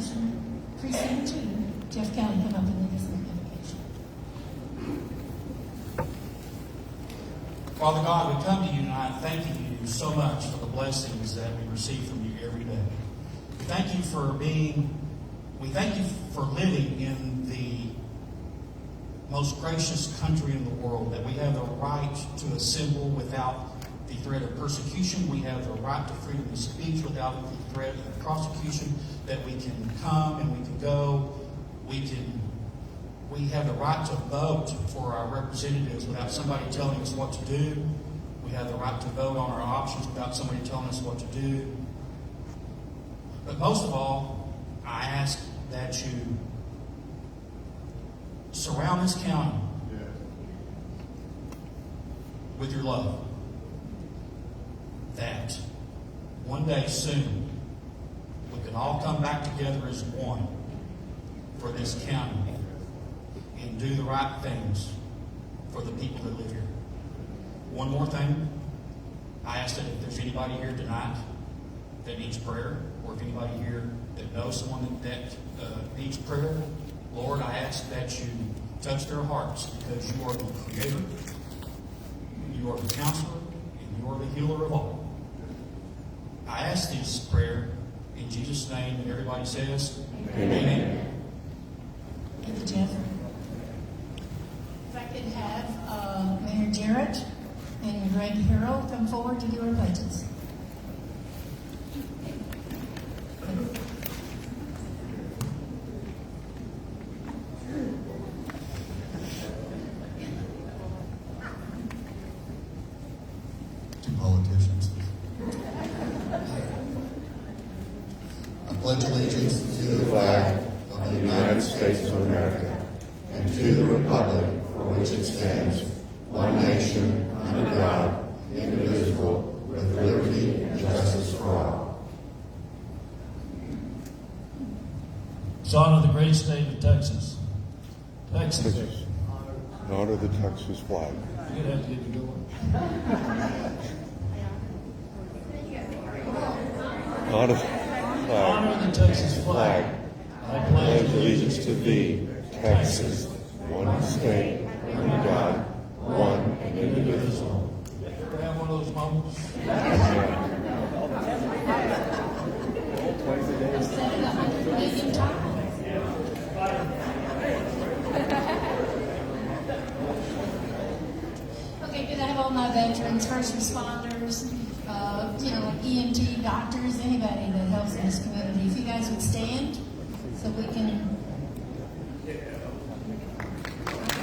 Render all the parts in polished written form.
Commissioner Precinct 2, Jeff County, come up and lead us in the invocation. Father God, we come to you tonight thanking you so much for the blessings that we receive from you every day. We thank you for living in the most gracious country in the world, that we have the right to assemble without the threat of persecution. We have the right to freedom of speech without the threat of prosecution, that we can come and we can go. We have the right to vote for our representatives without somebody telling us what to do. We have the right to vote on our options without somebody telling us what to do. But most of all, I ask that you surround this county with your love. That one day soon, we can all come back together as one for this county and do the right things for the people that live here. One more thing. I ask that if there's anybody here tonight that needs prayer, or if anybody here that knows someone that needs prayer, Lord, I ask that you touch their hearts, because you are the Creator, you are the Counselor, and you are the Healer of all. I ask this prayer in Jesus' name, and everybody says, Amen. Thank you, Jeff. If I could have Mayor Jarrett and Greg Harrell come forward to do our pledges. To politicians. I pledge allegiance to the flag of the United States of America and to the republic for which it stands, one nation, under God, indivisible, with liberty and justice for all. Honor the great state of Texas. Texas. Honor the Texas flag. You're gonna have to get it going. Honor Honor the Texas flag. I pledge allegiance to thee, Texas, one state, under God, one and indivisible. Ever have one of those moments? I've said it 100 million times. Okay, good. I have all my veterans, first responders, like EMT, doctors, anybody that helps in this community. If you guys would stand so we can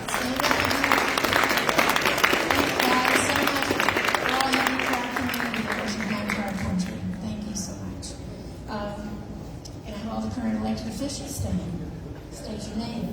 stand up. Thank you guys so much for all you do for our community members and home for our country. Thank you so much. And I have all the current elected officials stand. State your name.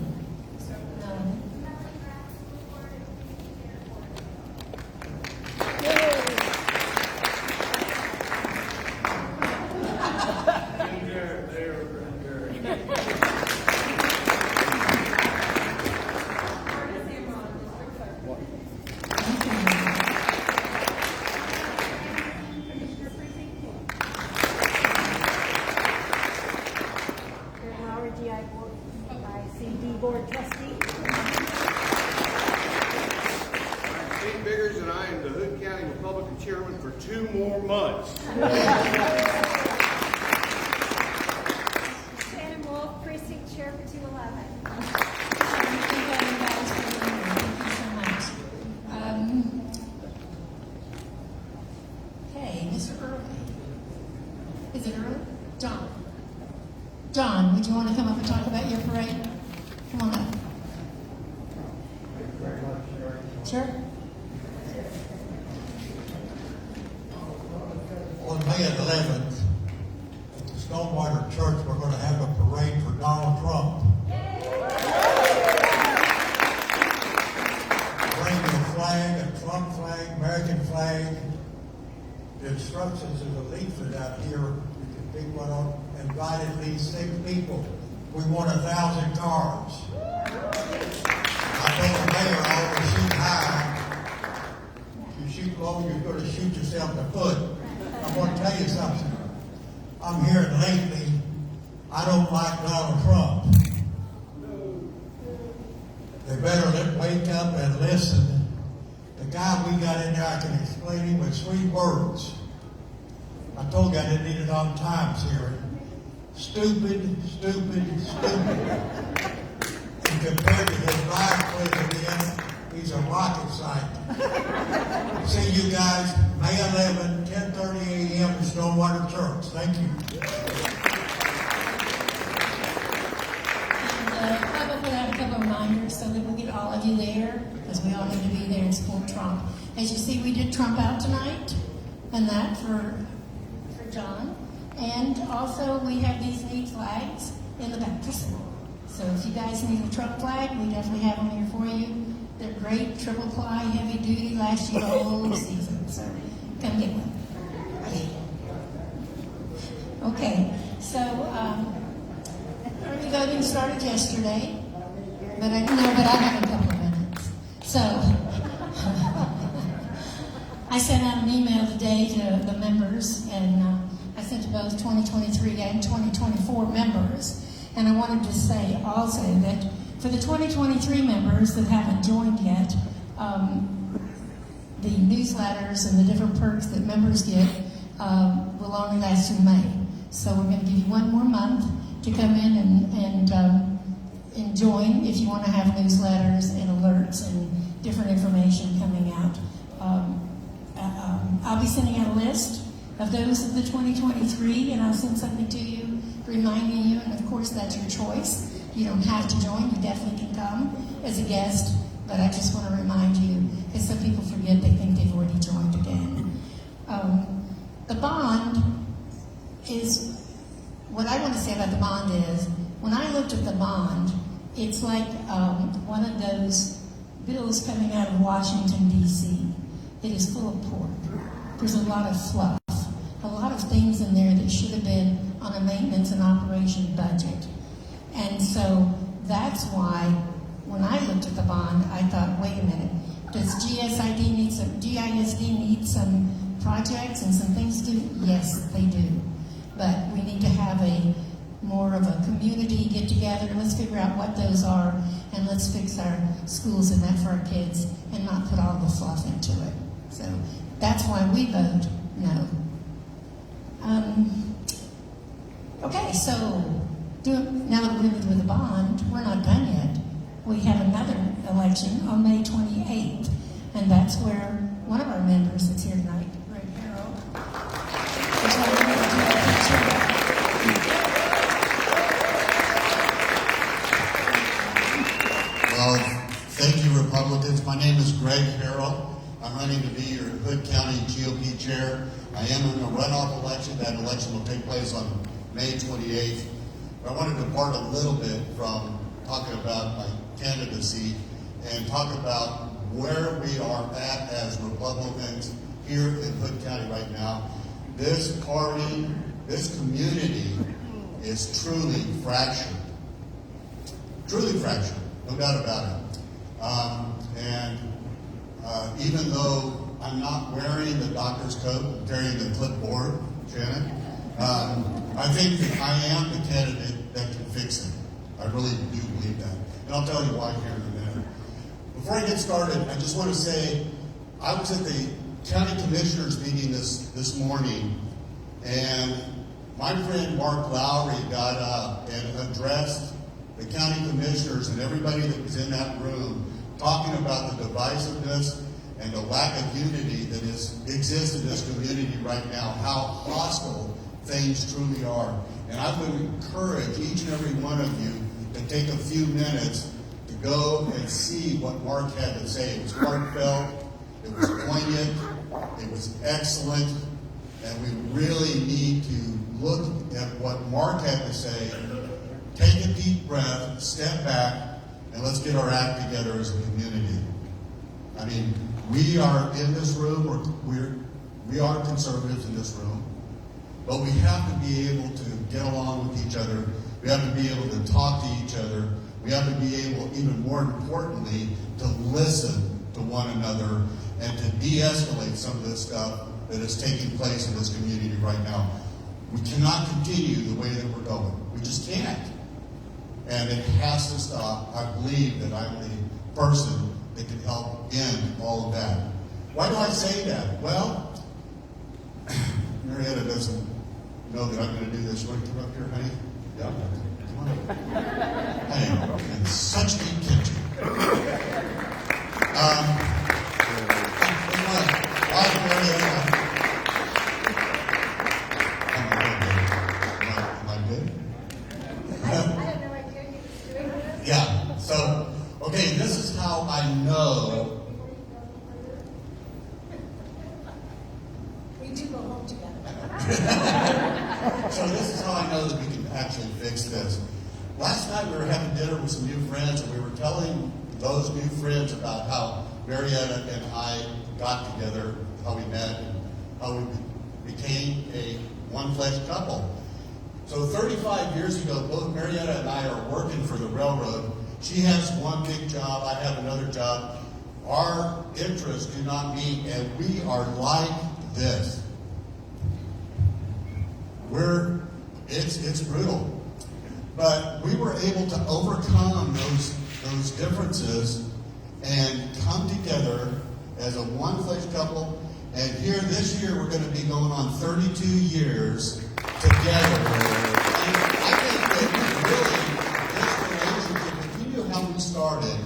Board trustee. Steve Biggers, and I am the Hood County Republican chairman for 2 more months. Shannon Wolf, precinct chair for 211. Thank you guys for being here. Thank you so much. Okay, Mr. Early. Is it Early? John. John, would you want to come up and talk about your parade? Come on up. Sure. On May 11th, at the Stonewater Church, we're going to have a parade for Donald Trump. Bring the flag, a Trump flag, American flag. The instructions is a leaflet out here. You can pick one up. Invite at least 6 people. We want 1,000 cars. I told the mayor I always shoot high. If you shoot low, you're going to shoot yourself in the foot. I'm going to tell you something. I'm hearing lately, I I don't like Donald Trump. They better wake up and listen. The guy we got in there, I can explain him with 3 words. I told you I didn't need it on Times here. Stupid, stupid, stupid. And compared to his vice president, he's a rocket scientist. See you guys, May 11, 10:30 a.m. in Stillwater Church. Thank you. And I will put out a couple of reminders so that we'll get all of you there, because we all need to be there and support Trump. As you see, we did Trump out tonight, and that for John. And also, we have these neat flags in the baptism. So if you guys need a Trump flag, we definitely have them here for you. They're great, triple ply, heavy duty, last you the whole season. So come get one. Okay, so early voting started yesterday, but I have a couple of minutes. So I sent out an email today to the members, and I sent to both 2023 and 2024 members. And I wanted to say also that for the 2023 members that haven't joined yet, the newsletters and the different perks that members get will only last through May. So we're going to give you one more month to come in and join if you want to have newsletters and alerts and different information coming out. I'll be sending out a list of those of the 2023, and I'll send something to you reminding you, and of course that's your choice. You don't have to join, you definitely can come as a guest, but I just want to remind you, because some people forget, they think they've already joined again. The bond is, what I want to say about the bond is, when I looked at the bond, it's like one of those bills coming out of Washington, D.C. It is full of pork. There's a lot of fluff, a lot of things in there that should have been on a maintenance and operation budget. And so that's why when I looked at the bond, I thought, wait a minute, does GISD need some projects and some things to do? Yes, they do. But we need to have more of a community get together. Let's figure out what those are, and let's fix our schools and that for our kids, and not put all the fluff into it. So that's why we vote no. Okay, so now that we're with the bond, we're not done yet. We have another election on May 28th, and that's where one of our members that's here tonight, Greg Harrell, is running to do a picture. Well, thank you, Republicans. My name is Greg Harrell. I'm running to be your Hood County GOP chair. I am in a runoff election. That election will take place on May 28th. But I wanted to depart a little bit from talking about my candidacy and talk about where we are at as Republicans here in Hood County right now. This party, this community is truly fractured. Truly fractured, no doubt about it. Even though I'm not wearing the doctor's coat, I'm carrying the clipboard, Janet, I think that I am the candidate that can fix it. I really do believe that. And I'll tell you why here in a minute. Before I get started, I just want to say, I was at the county commissioners meeting this morning, and my friend Mark Lowry got up and addressed the county commissioners and everybody that was in that room, talking about the divisiveness and the lack of unity that exists in this community right now, how hostile things truly are. And I would encourage each and every one of you to take a few minutes to go and see what Mark had to say. It was heartfelt, it was poignant, it was excellent, and we really need to look at what Mark had to say, take a deep breath, step back, and let's get our act together as a community. I mean, we are in this room, we are conservatives in this room, but we have to be able to get along with each other. We have to be able to talk to each other. We have to be able, even more importantly, to listen to one another and to de-escalate some of this stuff that is taking place in this community right now. We cannot continue the way that we're going. We just can't. can't. And it has to stop. I believe that I'm the person that can help end all of that. Why do I say that? Well, Marietta doesn't know that I'm going to do this. You want to come up here, honey? Yeah. Come on up. I am in such deep kitchen. Why Marietta? Am I good? I had no idea he was doing this. Yeah. So, okay, this is how I know. We do go home together. So this is how I know that we can actually fix this. Last night we were having dinner with some new friends, and we were telling those new friends about how Marietta and I got together, how we met, and how we became a one-flesh couple. So 35 years ago, both Marietta and I are working for the railroad. She has one big job, I have another job. Our interests do not meet, and we are like this. It's brutal. But we were able to overcome those differences and come together as a one-flesh couple. And here this year we're going to be going on 32 years together. And I think that really this relationship, if you knew how we started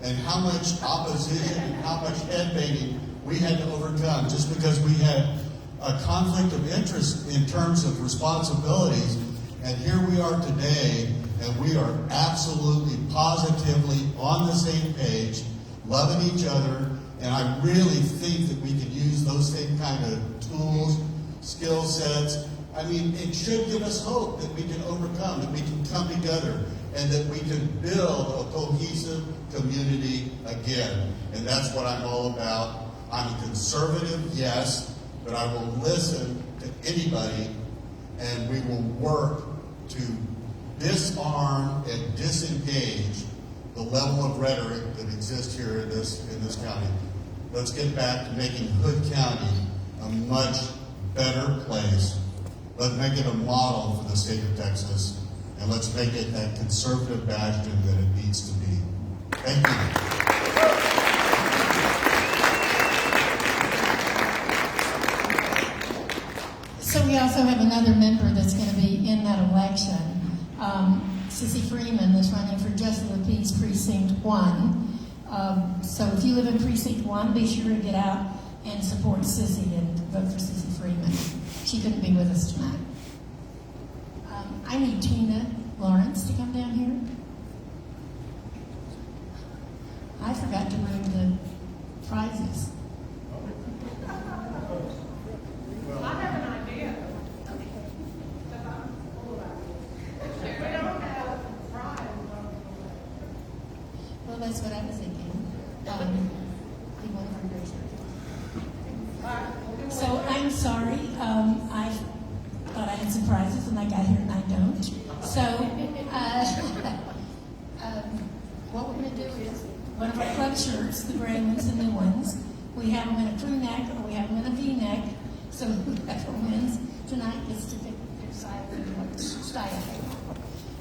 and how much opposition and how much headbanging we had to overcome just because we had a conflict of interest in terms of responsibilities. And here we are today, and we are absolutely, positively on the same page, loving each other. And I really think that we can use those same kind of tools, skill sets. I mean, it should give us hope that we can overcome, that we can come together, and that we can build a cohesive community again. And that's what I'm all about. I'm a conservative, yes, but I will listen to anybody, and we will work to disarm and disengage the level of rhetoric that exists here in this county. Let's get back to making Hood County a much better place. Let's make it a model for the state of Texas, and let's make it that conservative bastion that it needs to be. Thank you. So we also have another member that's going to be in that election. Sissy Freeman is running for Justice of the Peace Precinct 1. So if you live in Precinct 1, be sure to get out and support Sissy and vote for Sissy Freeman. She couldn't be with us tonight. I need Tina Lawrence to come down here. I forgot to bring the prizes. I have an idea. We don't have fries. Well, that's what I was thinking. You want to bring So I'm sorry. I thought I had some prizes and I got here and I don't. So what we're going to do is one of our club shirts, the gray ones, the new ones, we have them in a crew neck or we have them in a V-neck. So whoever wins tonight gets to pick their style.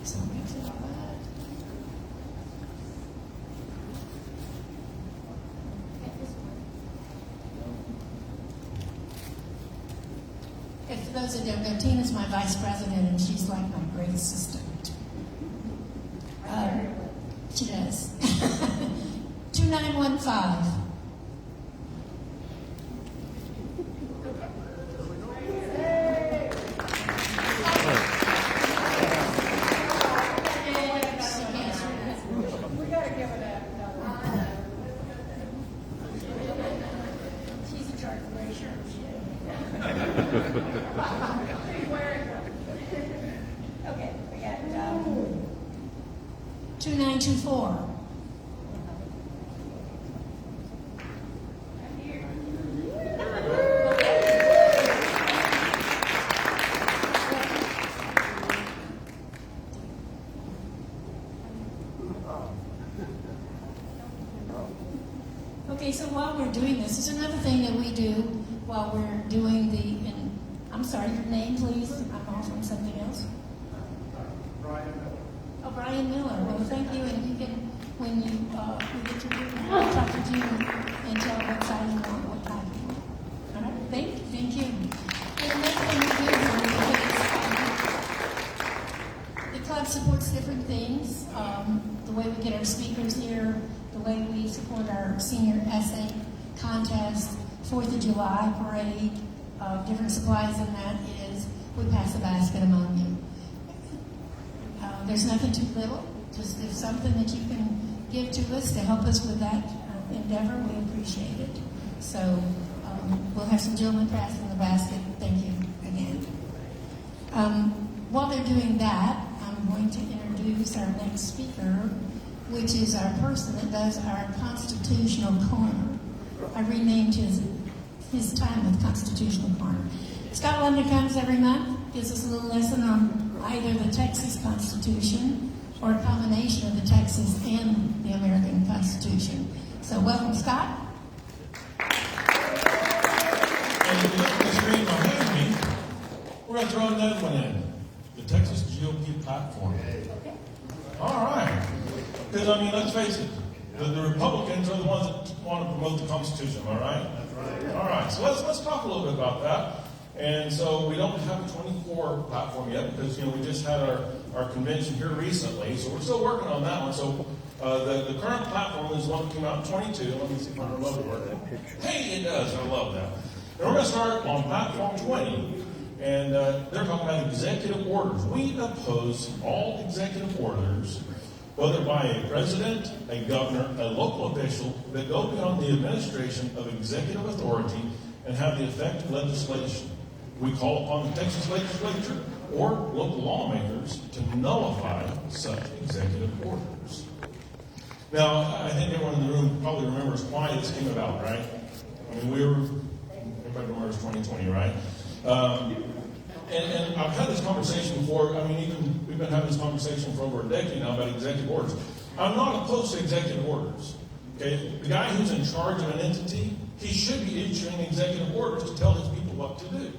So I'm going to do all that. And for those that don't know, Tina's my vice president, and she's like my great assistant. She does. 2915. We gotta give it a. She's in charge of wearing shirts. Okay, we got 2924. Okay, so while we're doing this, there's another thing that we do while we're doing I'm sorry, your name, please. I'm off on something else. Brian Brian Miller. Well, thank you, and you can, when you we get to talk to June and tell what side you want, what time you want. All right, thank you. And another thing we do here is the club supports different things. The way we get our speakers here, the way we support our senior essay contest, 4th of July parade, different supplies in that is we pass a basket among you. There's nothing too little. Just if something that you can give to us to help us with that endeavor, we appreciate it. So we'll have some gentlemen passing the basket. Thank you again. While they're doing that, I'm going to introduce our next speaker, which is our person that does our Constitutional Corner. I renamed his time with Constitutional Corner. Scott London comes every month, gives us a little lesson on either the Texas Constitution or a combination of the Texas and the American Constitution. So welcome, Scott. And if you look at the screen behind me, we're going to throw another one in. The Texas GOP platform. All right. Because, I mean, let's face it. The Republicans are the ones that want to promote the Constitution, all right? That's right. All right. So let's talk a little bit about that. And so we don't have a 24 platform yet because, we just had our convention here recently. So we're still working on that one. So the current platform is one that came out in 22. Let me see if I remember it. Hey, it does. I love that. And we're going to start on platform 20. And they're talking about executive orders. We oppose all executive orders, whether by a president, a governor, a local official, that go beyond the administration of executive authority and have the effect of legislation. We call upon the Texas legislature or local lawmakers to nullify such executive orders. Now, I think everyone in the room probably remembers why this came about, right? I mean, everybody remembers 2020, right? And I've had this conversation before. I mean, we've been having this conversation for over a decade now about executive orders. I'm not opposed to executive orders. Okay, the guy who's in charge of an entity, he should be issuing executive orders to tell his people what to do.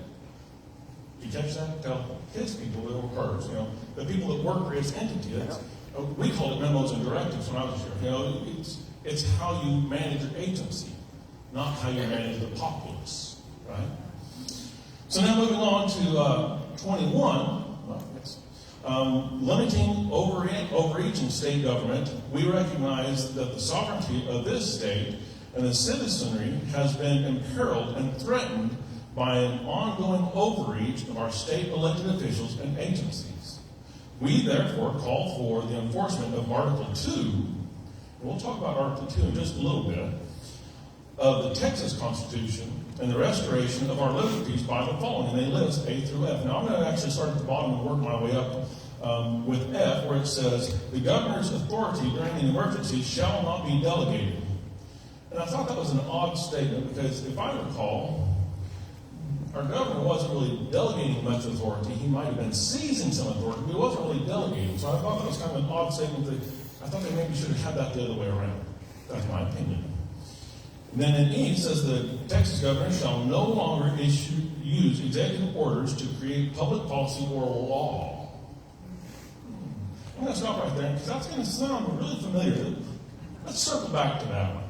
You catch that? Tell his people that are hers, the people that work for his entity. We called it memos and directives when I was here. It's how you manage your agency, not how you manage the populace, right? So now moving on to 21, limiting overreach in state government, we recognize that the sovereignty of this state and the citizenry has been imperiled and threatened by an ongoing overreach of our state elected officials and agencies. We therefore call for the enforcement of Article 2, and we'll talk about Article 2 in just a little bit, of the Texas Constitution and the restoration of our liberties by the following, and they list A through F. Now I'm going to actually start at the bottom and work my way up with F, where it says, the governor's authority during the emergency shall not be delegated. And I thought that was an odd statement because if I recall, our governor wasn't really delegating much authority. He might have been seizing some authority, but he wasn't really delegating. So I thought that was kind of an odd statement. I thought they maybe should have had that the other way around. That's my opinion. And then in E, it says the Texas governor shall no longer use executive orders to create public policy or law. I'm going to stop right there because that's going to sound really familiar. Let's circle back to that one.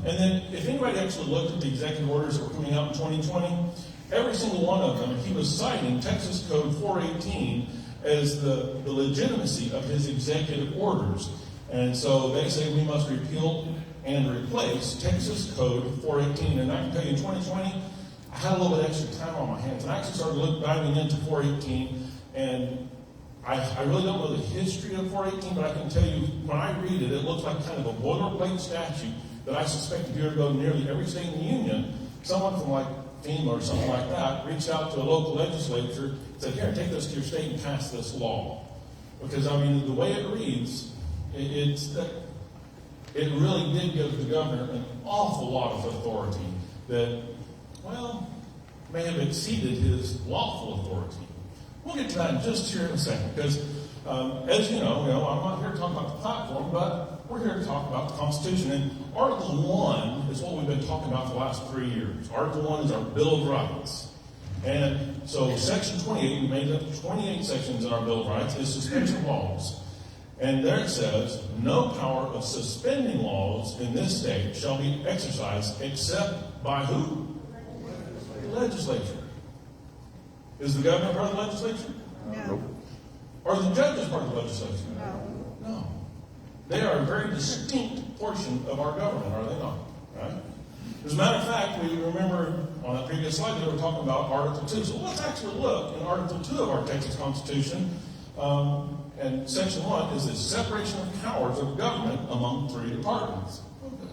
And then if anybody actually looked at the executive orders that were coming out in 2020, every single one of them, he was citing Texas Code 418 as the legitimacy of his executive orders. And so they say we must repeal and replace Texas Code 418. And I can tell you in 2020, I had a little bit extra time on my hands. And I actually started diving into 418. And I really don't know the history of 418, but I can tell you, when I read it, it looks like kind of a boilerplate statute that I suspect if you were to go to nearly every state in the union, someone from like FEMA or something like that reached out to a local legislature and said, here, take this to your state and pass this law. Because, I mean, the way it reads, it really did give the governor an awful lot of authority that, well, may have exceeded his lawful authority. We'll get to that in just here in a second, because as you know, I'm not here to talk about the platform, but we're here to talk about the Constitution. And Article 1 is what we've been talking about for the last 3 years. Article 1 is our Bill of Rights. And so Section 28, we made up 28 sections in our Bill of Rights, is suspension laws. And there it says, no power of suspending laws in this state shall be exercised except by who? The legislature. Is the governor part of the legislature? No. Are the judges part of the legislature? No. No. They are a very distinct portion of our government, are they not? Right? As a matter of fact, we remember on that previous slide they were talking about Article 2. So let's actually look in Article 2 of our Texas Constitution. And Section 1 is the separation of powers of government among 3 departments. Okay.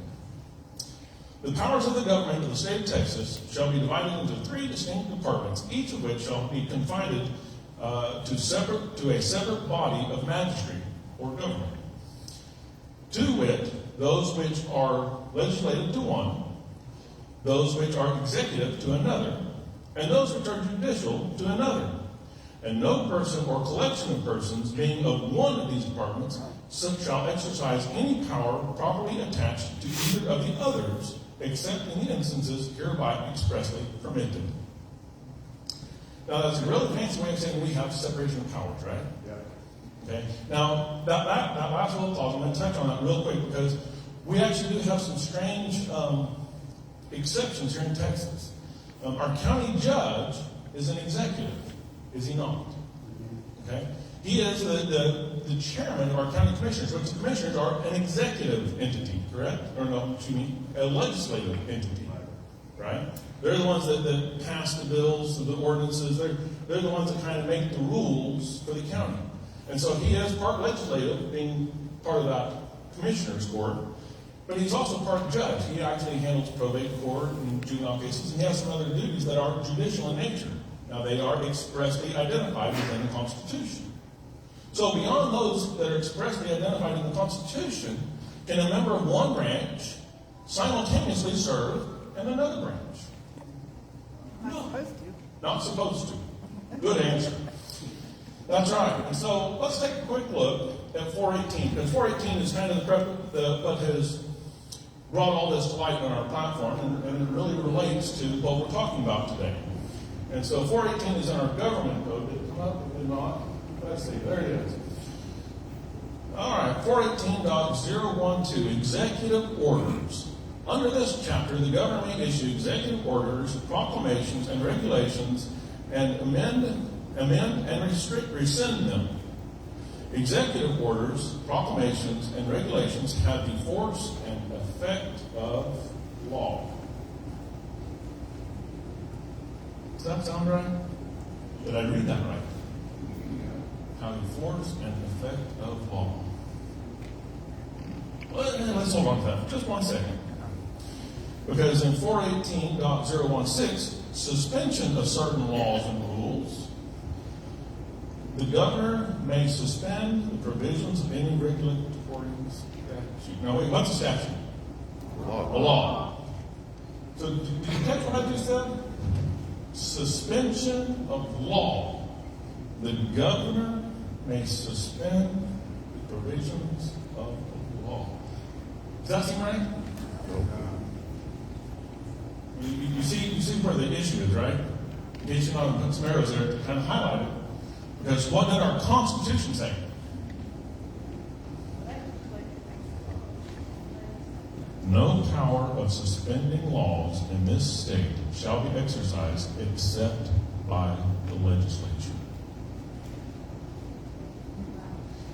The powers of the government of the state of Texas shall be divided into 3 distinct departments, each of which shall be confined to a separate body of magistrate or government. To wit, those which are legislative to one, those which are executive to another, and those which are judicial to another. And no person or collection of persons being of one of these departments shall exercise any power properly attached to either of the others, except in the instances hereby expressly permitted. Now, that's a really fancy way of saying we have separation of powers, right? Yeah. Okay. Now, that last little clause, I'm going to touch on that real quick because we actually do have some strange exceptions here in Texas. Our county judge is an executive, is he not? Okay. He is the chairman of our county commissioners, which the commissioners are an executive entity, correct? Or no, excuse me, a legislative entity, right? They're the ones that pass the bills, the ordinances. They're the ones that kind of make the rules for the county. And so he is part legislative, being part of that commissioner's court, but he's also part judge. He actually handles probate court and juvenile cases, and he has some other duties that are judicial in nature. Now, they are expressly identified within the Constitution. So beyond those that are expressly identified in the Constitution, can a member of one branch simultaneously serve in another branch? Not supposed to. Not supposed to. Good answer. That's right. And so let's take a quick look at 418. Because 418 is kind of what has brought all this to light on our platform, and it really relates to what we're talking about today. And so 418 is in our government code. Did it come up? Did it not? Let's see. There it is. All right. 418.012, executive orders. Under this chapter, the governor may issue executive orders, proclamations, and regulations, and amend and rescind them. Executive orders, proclamations, and regulations have the force and effect of law. Does that sound right? Did I read that right? Have the force and effect of law. Well, let's hold on to that for just 1 second. Because in 418.016, suspension of certain laws and rules, the governor may suspend the provisions of any regulatory statute. Now, wait, what's a statute? A law. So, did you catch what I just said? Suspension of law. The governor may suspend the provisions of the law. Does that seem right? You see where the issue is, right? In case you want to put some arrows there to kind of highlight it. Because what did our Constitution say? No power of suspending laws in this state shall be exercised except by the legislature.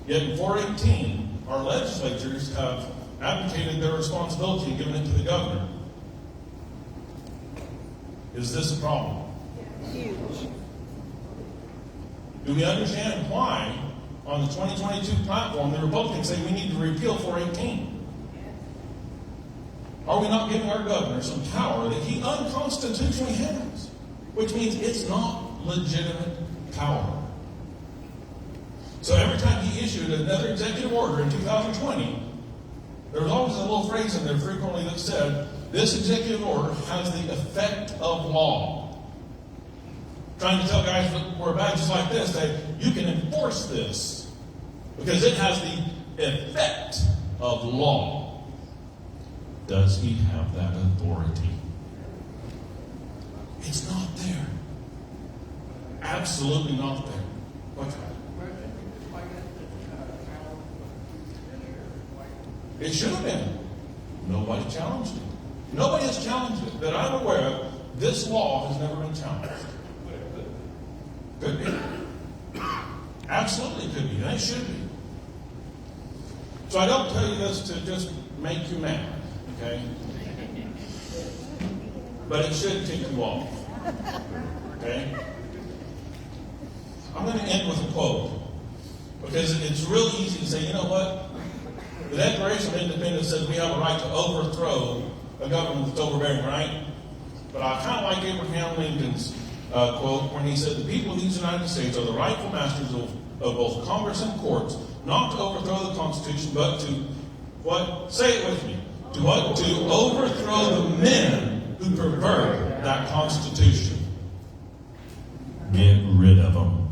Yet in 418, our legislatures have abdicated their responsibility and given it to the governor. Is this a problem? Huge. Do we understand why on the 2022 platform the Republicans say we need to repeal 418? Are we not giving our governor some power that he unconstitutionally has? Which means it's not legitimate power. So every time he issued another executive order in 2020, there was always a little phrase in there frequently that said, this executive order has the effect of law. Trying to tell guys that wear badges like this that you can enforce this because it has the effect of law. Does he have that authority? It's not there. absolutely not there. What's that? It should have been. Nobody challenged it. Nobody has challenged it. That I'm aware of, this law has never been challenged. Could be. Absolutely could be, and it should be. So I don't tell you this to just make you mad, okay? But it should tick you off, okay? I'm going to end with a quote, because it's really easy to say, you know what? The Declaration of Independence says we have a right to overthrow a government that's overbearing, right? But I kind of like Abraham Lincoln's quote when he said, the people of these United States are the rightful masters of both Congress and courts, not to overthrow the Constitution, but to, what? Say it with me. To what? To overthrow the men who pervert that Constitution. Get rid of them.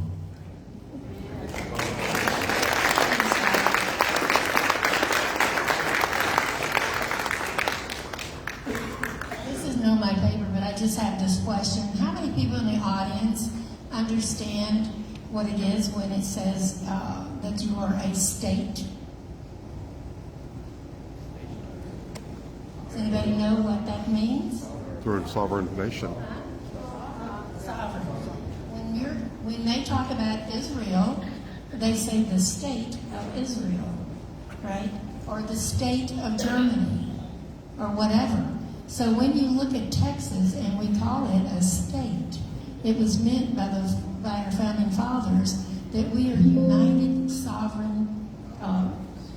This is not my paper, but I just have this question. How many people in the audience understand what it is when it says that you are a state? Does anybody know what that means? We're a sovereign nation. Sovereign. When they talk about Israel, they say the state of Israel, right? Or the state of Germany, or whatever. So when you look at Texas and we call it a state, it was meant by our founding fathers that we are united sovereign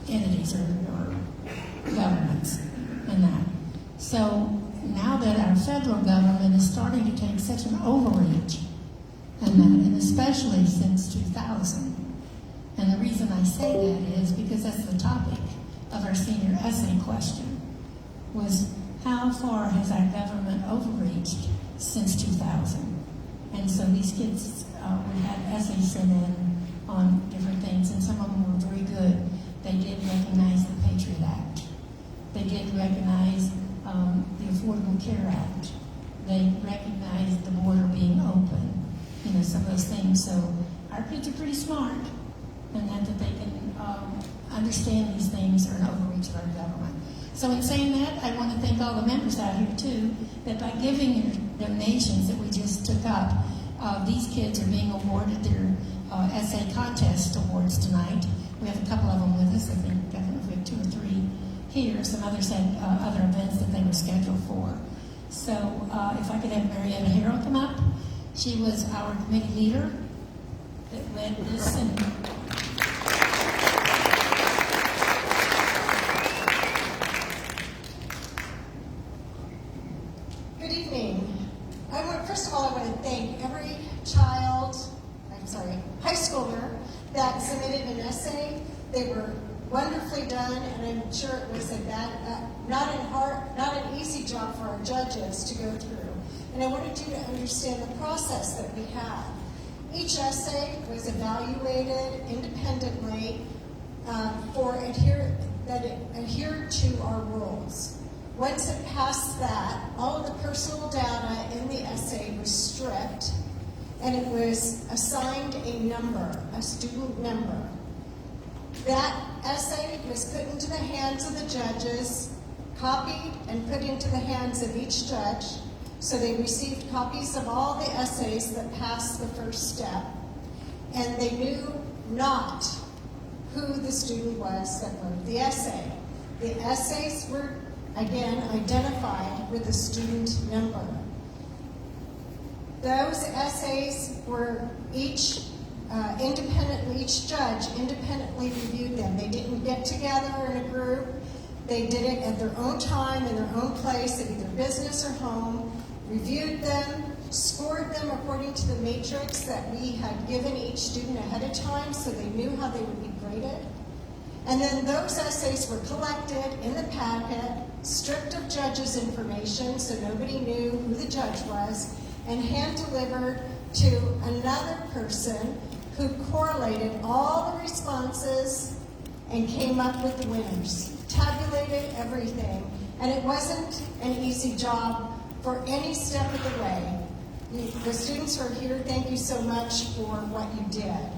entities or governments and that. So now that our federal government is starting to take such an overreach and that, and especially since 2000. And the reason I say that is because that's the topic of our senior essay question, was how far has our government overreached since 2000? And so these kids, we had essays sent in on different things, and some of them were very good. They did recognize the Patriot Act. They did recognize the Affordable Care Act. They recognized the border being open. You know, some of those things. So our kids are pretty smart, and that they can understand these things are an overreach of our government. So in saying that, I want to thank all the members out here too, that by giving your donations that we just took up, these kids are being awarded their essay contest awards tonight. We have a couple of them with us. I think definitely we have 2 or 3 here. Some others had other events that they were scheduled for. So if I could have Marietta Harrell come up. She was our committee leader that led this. And Good evening. First of all, I want to thank every high schooler that submitted an essay. They were wonderfully done, and I'm sure it was not an easy job for our judges to go through. And I wanted you to understand the process that we had. Each essay was evaluated independently that it adhered to our rules. Once it passed that, all of the personal data in the essay was stripped, and it was assigned a number, a student number. That essay was put into the hands of the judges, copied and put into the hands of each judge. So they received copies of all the essays that passed the first step, and they knew not who the student was that wrote the essay. The essays were, again, identified with the student number. Those essays were each judge independently reviewed them. They didn't get together in a group. They did it at their own time, in their own place, at either business or home, reviewed them, scored them according to the matrix that we had given each student ahead of time so they knew how they would be graded. And then those essays were collected in the packet, stripped of judges' information so nobody knew who the judge was, and hand-delivered to another person who correlated all the responses and came up with the winners, tabulated everything. And it wasn't an easy job for any step of the way. The students who are here, thank you so much for what you did.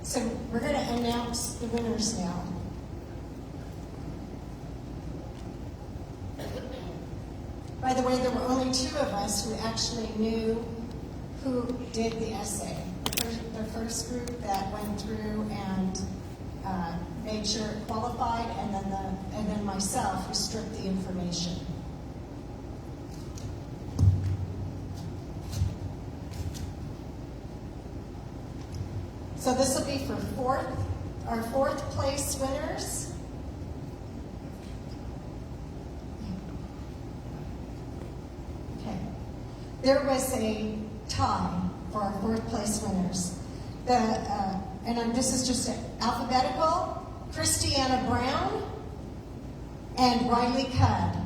So we're going to announce the winners now. By the way, there were only 2 of us who actually knew who did the essay. The first group that went through and made sure it qualified, and then myself, who stripped the information. So this will be for our fourth place winners. Okay. There was a tie for our fourth place winners. This is just alphabetical. Christiana Brown and Riley Cudd.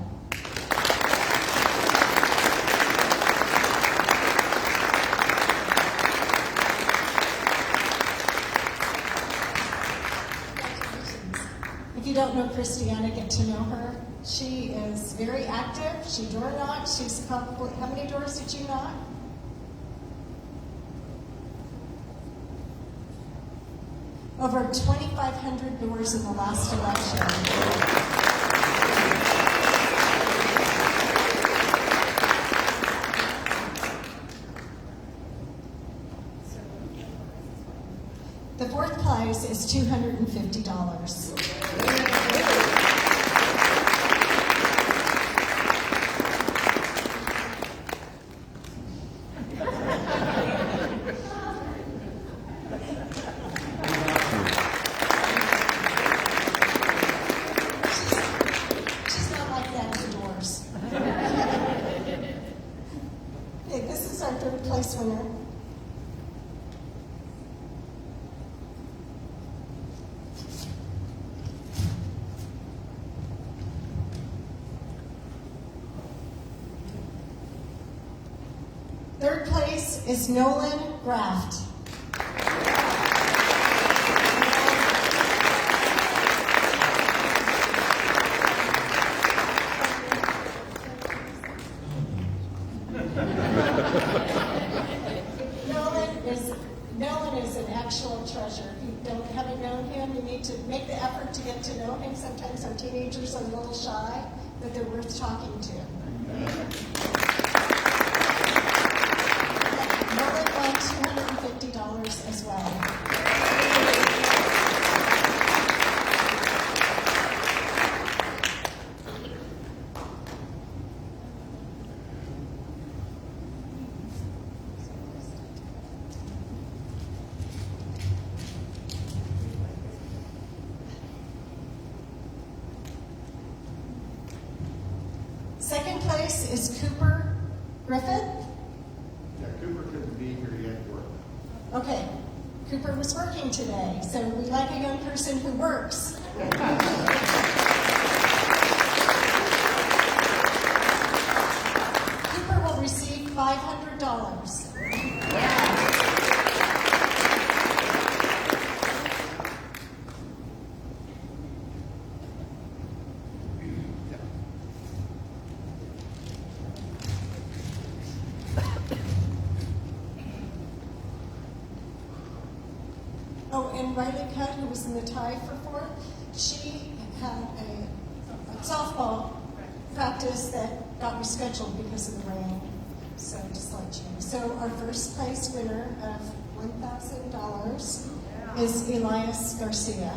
If you don't know Christiana, get to know her. She is very active. She door knocks. She's probably, how many doors did you knock? Over 2,500 doors in the last election. The fourth prize is $250. She's not like that indoors. Okay, this is our third place winner. Third place is Nolan Graft. Nolan is an actual treasure. If you haven't known him, you need to make the effort to get to know him. Sometimes our teenagers are a little shy, but they're worth talking to. Nolan won $250 as well. Second place is Cooper Griffith. Yeah, Cooper couldn't be here yet at work. Okay, Cooper was working today, so we like a young person who works. Cooper will receive $500. Oh, and Riley Cudd, who was in the tie for fourth, she had a softball practice that got rescheduled because of the rain. So just let you know. So our first place winner of $1,000 is Elias Garcia.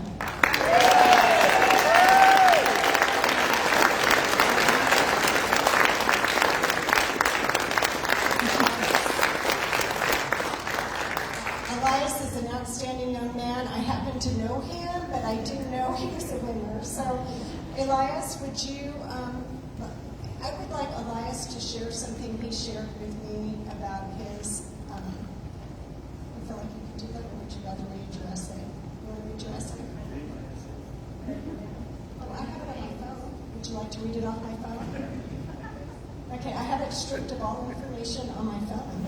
Elias is an outstanding young man. I happen to know him, but I didn't know he was a winner. So, Elias, would you, I would like Elias to share something he shared with me about his, I feel like you could do that, or would you rather read your essay? You want to read your essay? Oh, I have it on my phone. Would you like to read it off my phone? Okay, I have it stripped of all information on my phone.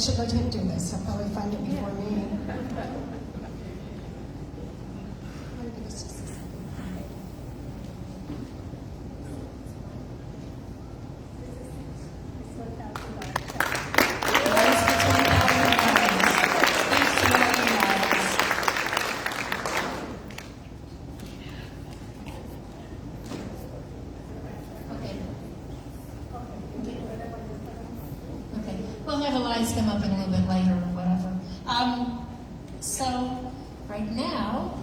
should let him do this. He'll probably find it before me. Okay, we'll have the lights come up in a little bit later or whatever. So, right now,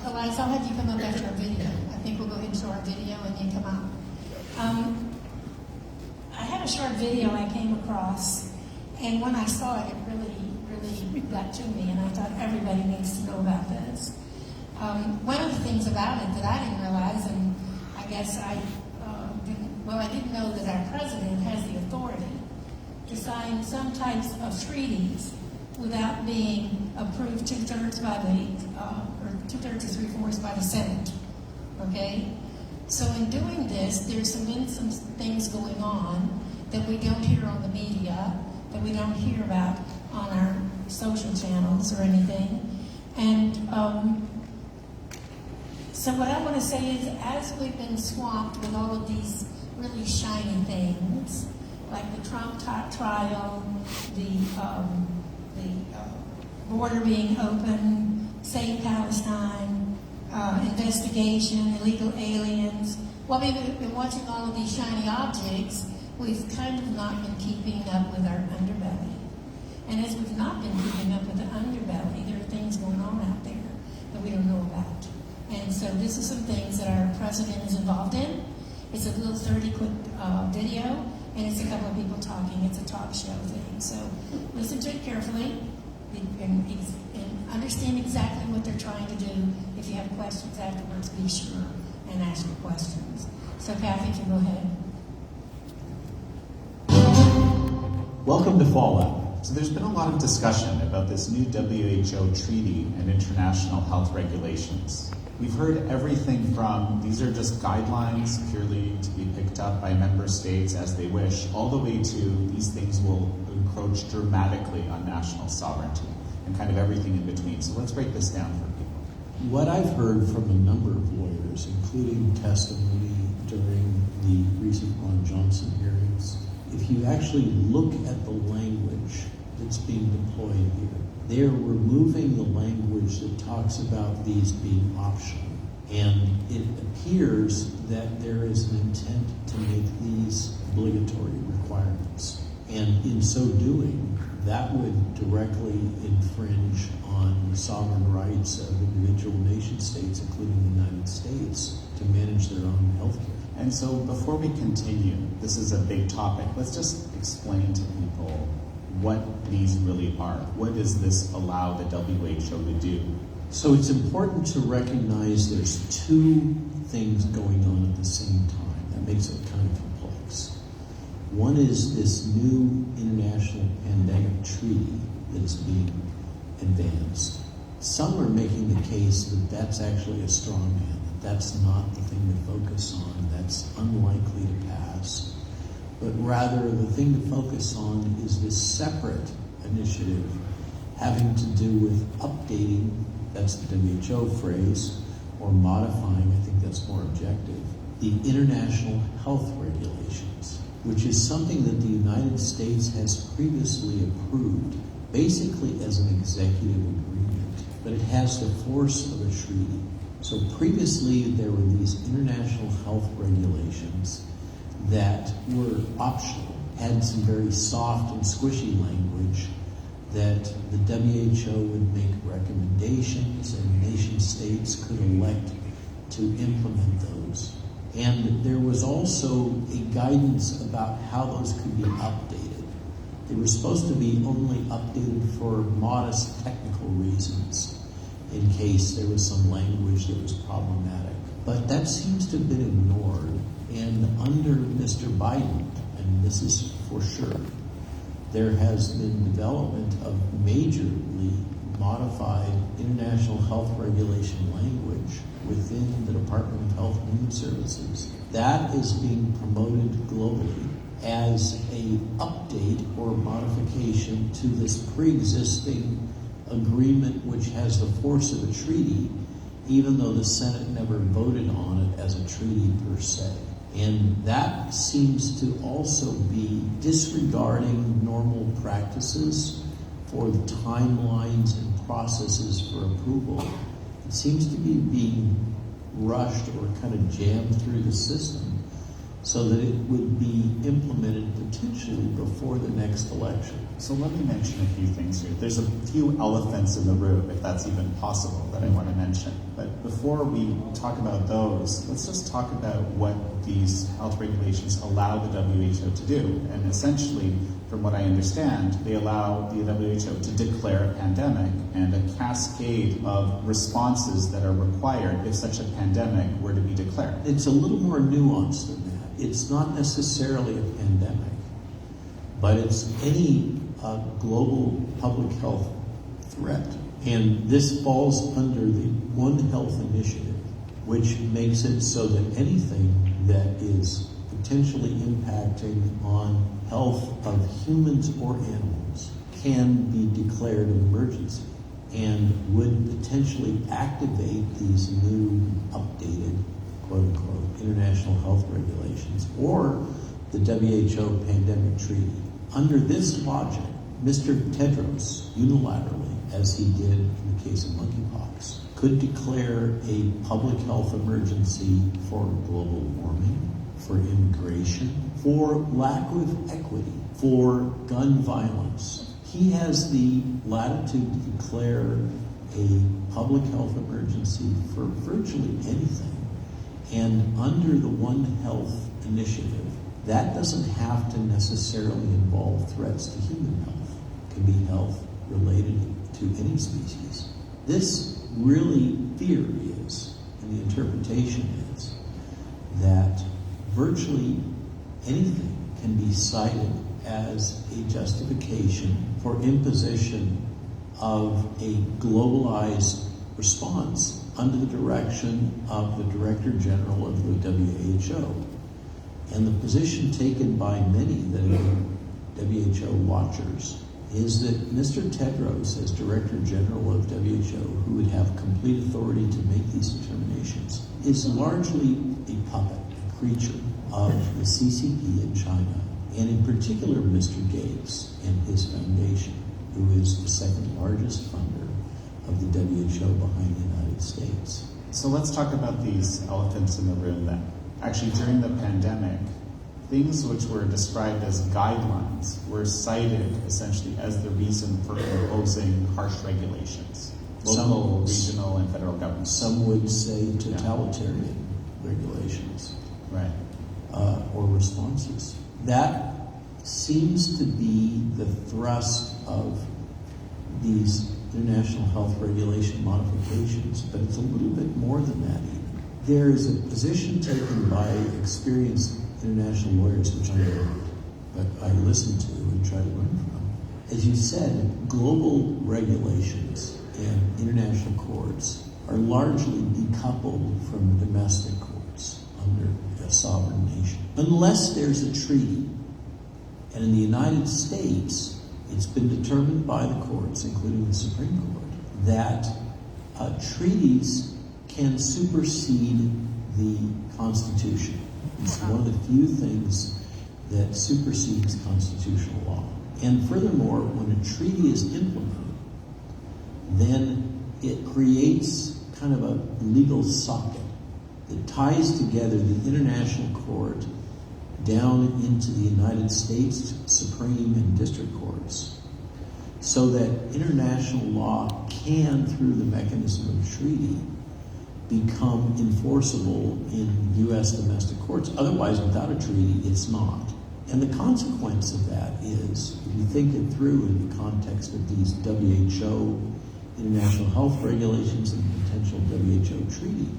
Elias, I'll have you come up after our video. I think we'll go ahead and show our video and you come up. I had a short video I came across, and when I saw it, it really got to me, and I thought everybody needs to know about this. One of the things about it that I didn't realize, and I guess I didn't know that our president has the authority to sign some types of treaties without being approved two-thirds by the, or two-thirds or three-fourths by the Senate. Okay? So in doing this, there's been some things going on that we don't hear on the media, that we don't hear about on our social channels or anything. And so what I want to say is, as we've been swamped with all of these really shiny things, like the Trump trial, the border being open, Save Palestine, investigation, illegal aliens. While we've been watching all of these shiny objects, we've kind of not been keeping up with our underbelly. And as we've not been keeping up with the underbelly, there are things going on out there that we don't know about. And so this is some things that our president is involved in. It's a little 30-quick video, and it's a couple of people talking. It's a talk show thing. So listen to it carefully and understand exactly what they're trying to do. If you have questions afterwards, be sure and ask your questions. So Kathy, if you go ahead. Welcome to Fallout. So there's been a lot of discussion about this new WHO treaty and international health regulations. We've heard everything from these are just guidelines purely to be picked up by member states as they wish, all the way to these things will encroach dramatically on national sovereignty and kind of everything in between. So let's break this down for people. What I've heard from a number of lawyers, including testimony during the recent Ron Johnson hearings, if you actually look at the language that's being deployed here, they're removing the language that talks about these being optional. And it appears that there is an intent to make these obligatory requirements. And in so doing, that would directly infringe on the sovereign rights of individual nation states, including the United States, to manage their own health care. And so before we continue, this is a big topic. Let's just explain to people what these really are. What does this allow the WHO to do? So it's important to recognize there's two things going on at the same time. That makes it kind of complex. One is this new international pandemic treaty that is being advanced. Some are making the case that that's actually a straw man, that that's not the thing to focus on, that's unlikely to pass. But rather, the thing to focus on is this separate initiative having to do with updating, that's the WHO phrase, or modifying, I think that's more objective, the international health regulations, which is something that the United States has previously approved, basically as an executive agreement, but it has the force of a treaty. So previously, there were these international health regulations that were optional, had some very soft and squishy language that the WHO would make recommendations and nation states could elect to implement those. And there was also a guidance about how those could be updated. They were supposed to be only updated for modest technical reasons in case there was some language that was problematic. But that seems to have been ignored. And under Mr. Biden, and this is for sure, there has been development of majorly modified international health regulation language within the Department of Health and Human Services. That is being promoted globally as a update or modification to this pre-existing agreement, which has the force of a treaty, even though the Senate never voted on it as a treaty per se. And that seems to also be disregarding normal practices for the timelines and processes for approval. It seems to be being rushed or kind of jammed through the system so that it would be implemented potentially before the next election. So let me mention a few things here. There's a few elephants in the room, if that's even possible, that I want to mention. But before we talk about those, let's just talk about what these health regulations allow the WHO to do. And essentially, from what I understand, they allow the WHO to declare a pandemic and a cascade of responses that are required if such a pandemic were to be declared. It's a little more nuanced than that. It's not necessarily a pandemic, but it's any global public health threat. And this falls under the One Health Initiative, which makes it so that anything that is potentially impacting on health of humans or animals can be declared an emergency and would potentially activate these new updated, quote-unquote, international health regulations or the WHO pandemic treaty. Under this logic, Mr. Tedros, unilaterally, as he did in the case of monkeypox, could declare a public health emergency for global warming, for immigration, for lack of equity, for gun violence. He has the latitude to declare a public health emergency for virtually anything. And under the One Health Initiative, that doesn't have to necessarily involve threats to human health. It can be health related to any species. This really theory is, and the interpretation is, that virtually anything can be cited as a justification for imposition of a globalized response under the direction of the Director General of the WHO. And the position taken by many that are WHO watchers is that Mr. Tedros, as Director General of WHO, who would have complete authority to make these determinations, is largely a puppet, a creature of the CCP in China, and in particular Mr. Gates and his foundation, who is the second largest funder of the WHO behind the United States. So let's talk about these elephants in the room then. Actually, during the pandemic, things which were described as guidelines were cited essentially as the reason for imposing harsh regulations. Local, regional, and federal governments. Some would say totalitarian regulations. Right. Or responses. That seems to be the thrust of these international health regulation modifications, but it's a little bit more than that even. There is a position taken by experienced international lawyers, which I listen to and try to learn from. As you said, global regulations and international courts are largely decoupled from domestic courts under a sovereign nation. Unless there's a treaty. And in the United States, it's been determined by the courts, including the Supreme Court, that treaties can supersede the Constitution. It's one of the few things that supersedes constitutional law. And furthermore, when a treaty is implemented, then it creates kind of a legal socket that ties together the international court down into the United States Supreme and District Courts, so that international law can, through the mechanism of treaty, become enforceable in U.S. domestic courts. Otherwise, without a treaty, it's not. And the consequence of that is, if you think it through in the context of these WHO international health regulations and potential WHO treaty,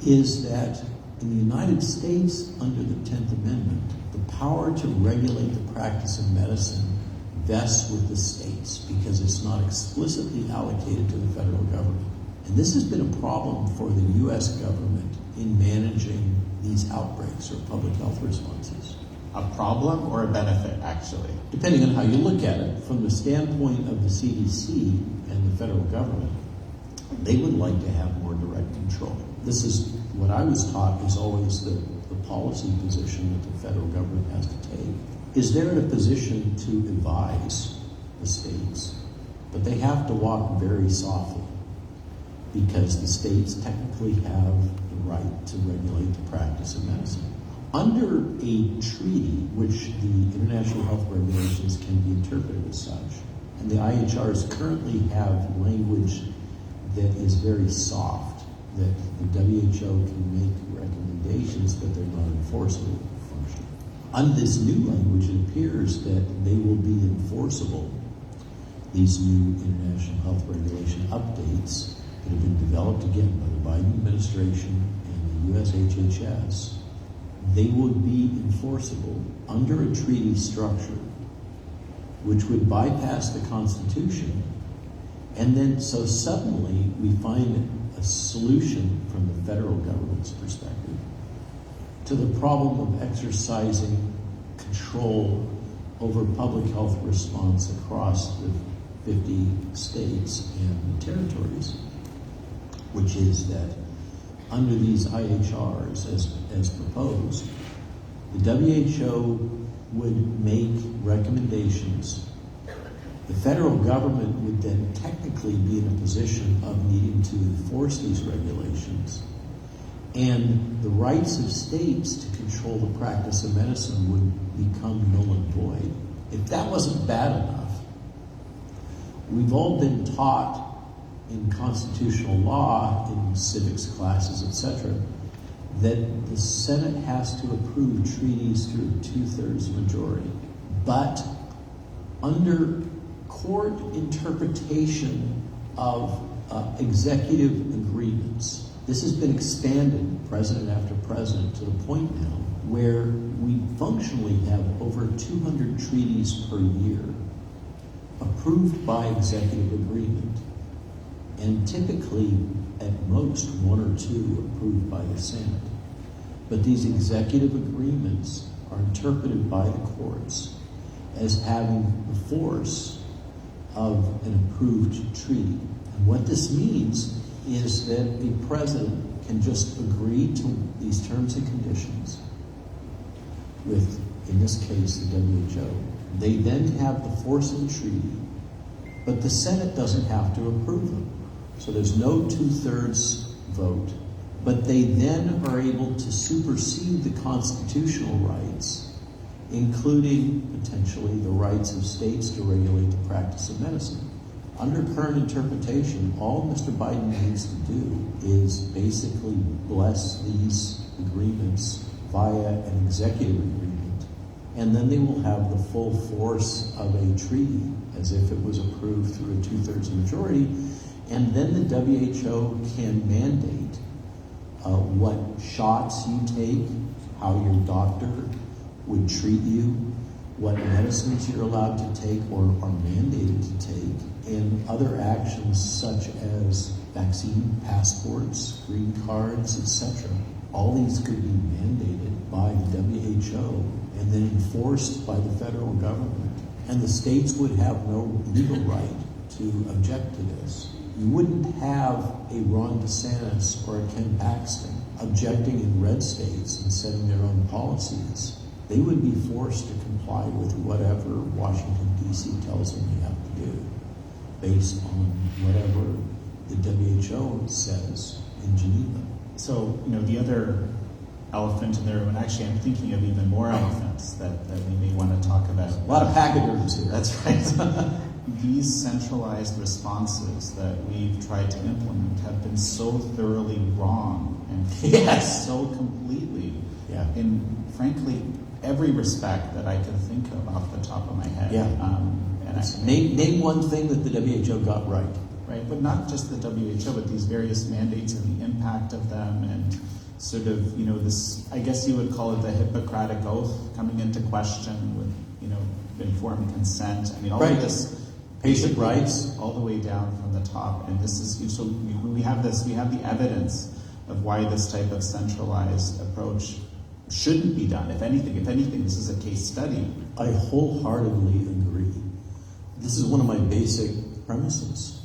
is that in the United States, under the 10th Amendment, the power to regulate the practice of medicine vests with the states because it's not explicitly allocated to the federal government. And this has been a problem for the U.S. government in managing these outbreaks or public health responses. A problem or a benefit, actually? Depending on how you look at it, from the standpoint of the CDC and the federal government, they would like to have more direct control. This is what I was taught is always the policy position that the federal government has to take. Is they're in a position to advise the states, but they have to walk very softly because the states technically have the right to regulate the practice of medicine. Under a treaty, which the international health regulations can be interpreted as such, and the IHRs currently have language that is very soft, that the WHO can make recommendations, but they're not enforceable function. Under this new language, it appears that they will be enforceable, these new international health regulation updates that have been developed again by the Biden administration and the US HHS. They would be enforceable under a treaty structure which would bypass the Constitution, and then so suddenly we find a solution from the federal government's perspective to the problem of exercising control over public health response across the 50 states and territories, which is that under these IHRs as proposed, the WHO would make recommendations. The federal government would then technically be in a position of needing to enforce these regulations, and the rights of states to control the practice of medicine would become null and void. If that wasn't bad enough, we've all been taught in constitutional law, in civics classes, etc., that the Senate has to approve treaties through a 2/3 majority. But under court interpretation of executive agreements, this has been expanded, president after president, to the point now where we functionally have over 200 treaties per year approved by executive agreement, and typically at most one or two approved by the Senate. But these executive agreements are interpreted by the courts as having the force of an approved treaty. And what this means is that a president can just agree to these terms and conditions with, in this case, the WHO. They then have the force of the treaty, but the Senate doesn't have to approve them. So there's no 2/3 vote, but they then are able to supersede the constitutional rights, including potentially the rights of states to regulate the practice of medicine. Under current interpretation, all Mr. Biden needs to do is basically bless these agreements via an executive agreement, and then they will have the full force of a treaty as if it was approved through a 2/3 majority. And then the WHO can mandate what shots you take, how your doctor would treat you, what medicines you're allowed to take or are mandated to take, and other actions such as vaccine passports, green cards, etc. All these could be mandated by the WHO and then enforced by the federal government. And the states would have no legal right to object to this. You wouldn't have a Ron DeSantis or a Ken Paxton objecting in red states and setting their own policies. They would be forced to comply with whatever Washington, D.C. tells them they have to do, based on whatever the WHO says in Geneva. So, the other elephant in the room, and actually I'm thinking of even more elephants that we may want to talk about. A lot of pachyderms here. That's right. These centralized responses that we've tried to implement have been so thoroughly wrong and Yes. so completely, Yeah. in frankly every respect that I can think of off the top of my head. Yeah. Name one thing that the WHO got right. Right, but not just the WHO, but these various mandates and the impact of them, and sort of, this, I guess you would call it the Hippocratic Oath coming into question with, informed consent. I mean, all Right. of this. Patient rights. All the way down from the top. And this is, so we have this, we have the evidence of why this type of centralized approach shouldn't be done. If anything, this is a case study. I wholeheartedly agree. This is one of my basic premises,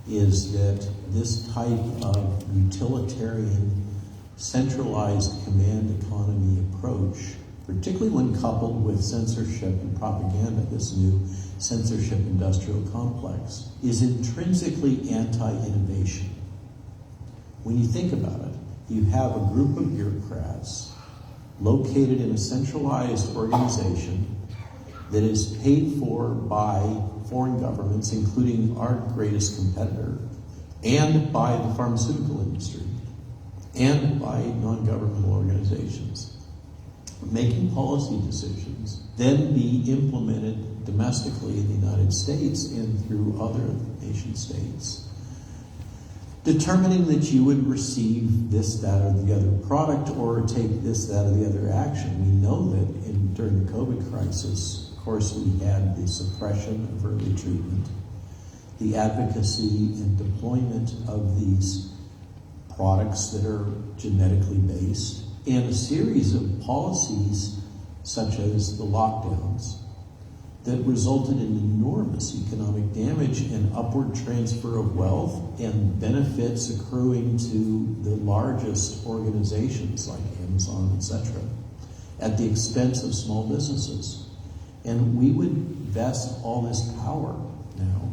is that this type of utilitarian, centralized command economy approach, particularly when coupled with censorship and propaganda, this new censorship industrial complex, is intrinsically anti-innovation. When you think about it, you have a group of bureaucrats located in a centralized organization that is paid for by foreign governments, including our greatest competitor, and by the pharmaceutical industry, and by non-governmental organizations, making policy decisions, then be implemented domestically in the United States and through other nation states, determining that you would receive this, that, or the other product, or take this, that, or the other action. We know that during the COVID crisis, of course, we had the suppression of early treatment, the advocacy and deployment of these products that are genetically based, and a series of policies such as the lockdowns that resulted in enormous economic damage and upward transfer of wealth and benefits accruing to the largest organizations like Amazon, etc., at the expense of small businesses. And we would vest all this power now,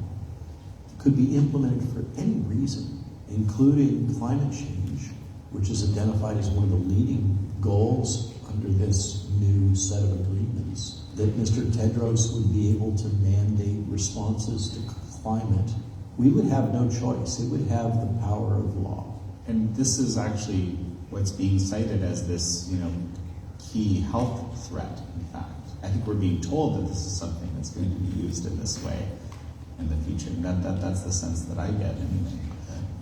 could be implemented for any reason, including climate change, which is identified as one of the leading goals under this new set of agreements, that Mr. Tedros would be able to mandate responses to climate. We would have no choice. It would have the power of law. And this is actually what's being cited as this, key health threat, in fact. I think we're being told that this is something that's going to be used in this way in the future. And that's the sense that I get anyway.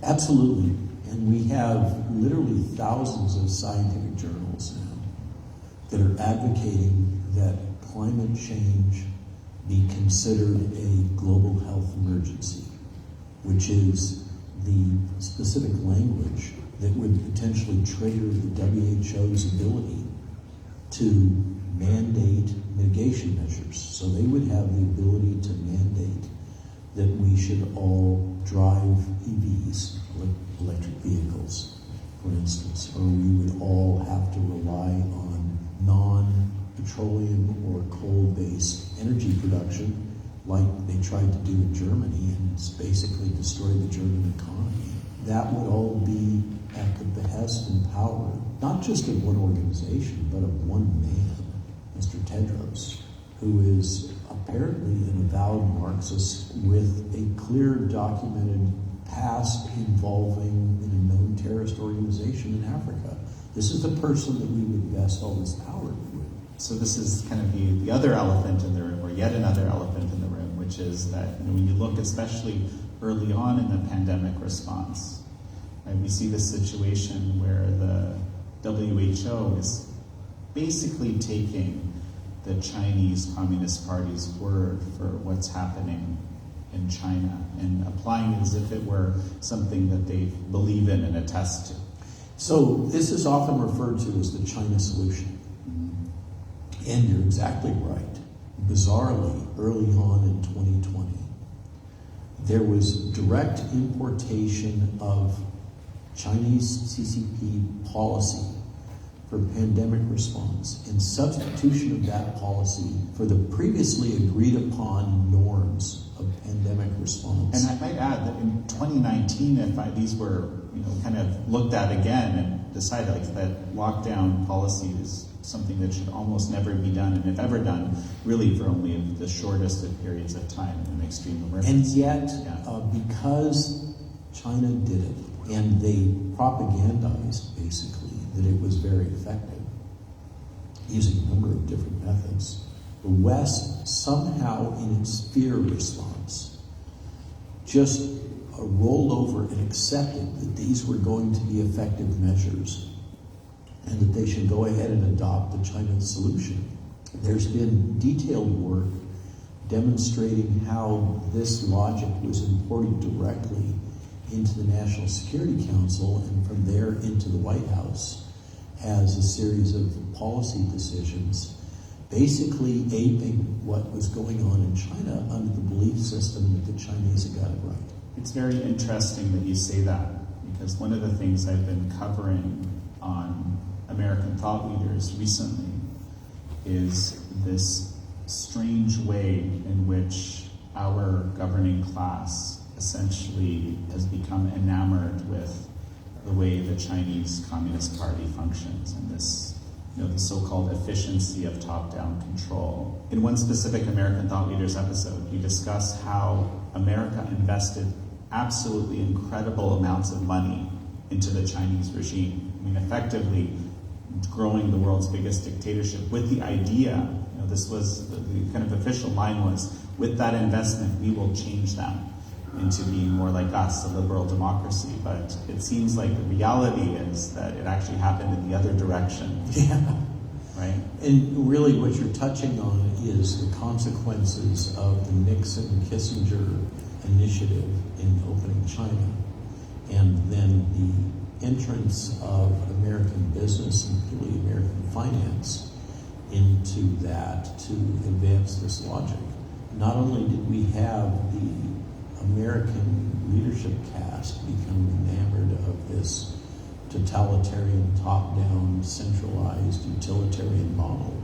Absolutely. And we have literally thousands of scientific journals now that are advocating that climate change be considered a global health emergency, which is the specific language that would potentially trigger the WHO's ability to mandate mitigation measures. So they would have the ability to mandate that we should all drive EVs, electric vehicles, for instance, or we would all have to rely on non-petroleum or coal-based energy production like they tried to do in Germany, and it's basically destroyed the German economy. That would all be at the behest and power, not just of one organization, but of one man, Mr. Tedros, who is apparently an avowed Marxist with a clear documented past involving an unknown terrorist organization in Africa. This is the person that we would vest all this power with. So this is kind of the other elephant in the room, or yet another elephant in the room, which is that when you look especially early on in the pandemic response, right, we see this situation where the WHO is basically taking the Chinese Communist Party's word for what's happening in China and applying it as if it were something that they believe in and attest to. So this is often referred to as the China solution. And you're exactly right. Bizarrely, early on in 2020, there was direct importation of Chinese CCP policy for pandemic response and substitution of that policy for the previously agreed upon norms of pandemic response. And I might add that in 2019, if these were kind of looked at again and decided like that lockdown policy is something that should almost never be done, and if ever done, really for only the shortest of periods of time in an extreme emergency. And yet, because China did it, and they propagandized basically that it was very effective, using a number of different methods, the West somehow in its fear response just rolled over and accepted that these were going to be effective measures and that they should go ahead and adopt the China solution. There's been detailed work demonstrating how this logic was imported directly into the National Security Council and from there into the White House as a series of policy decisions, basically aping what was going on in China under the belief system that the Chinese had got it right. It's very interesting that you say that, because one of the things I've been covering on American thought leaders recently is this strange way in which our governing class essentially has become enamored with the way the Chinese Communist Party functions and this, the so-called efficiency of top-down control. In one specific American Thought Leaders episode, we discuss how America invested absolutely incredible amounts of money into the Chinese regime. I mean, effectively growing the world's biggest dictatorship with the idea, this was the kind of official line was, with that investment, we will change them into being more like us, a liberal democracy. But it seems like the reality is that it actually happened in the other direction. Yeah. Right? And really what you're touching on is the consequences of the Nixon-Kissinger initiative in opening China, and then the entrance of American business and particularly American finance into that to advance this logic. Not only did we have the American leadership caste become enamored of this totalitarian, top-down, centralized, utilitarian model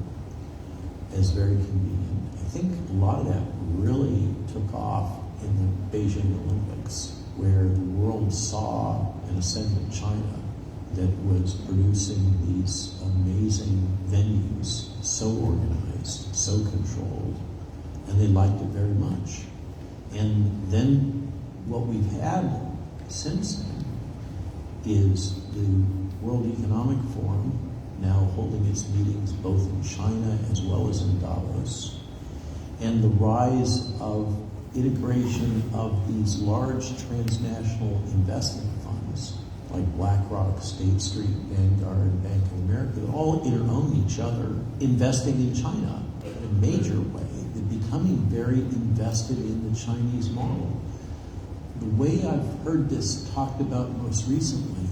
as very convenient. I think a lot of that really took off in the Beijing Olympics, where the world saw an ascendant China that was producing these amazing venues, so organized, so controlled, and they liked it very much. And then what we've had since then is the World Economic Forum now holding its meetings both in China as well as in Davos, and the rise of integration of these large transnational investment funds like BlackRock, State Street, Vanguard, Bank of America, that all interown each other, investing in China in a major way. They're becoming very invested in the Chinese model. The way I've heard this talked about most recently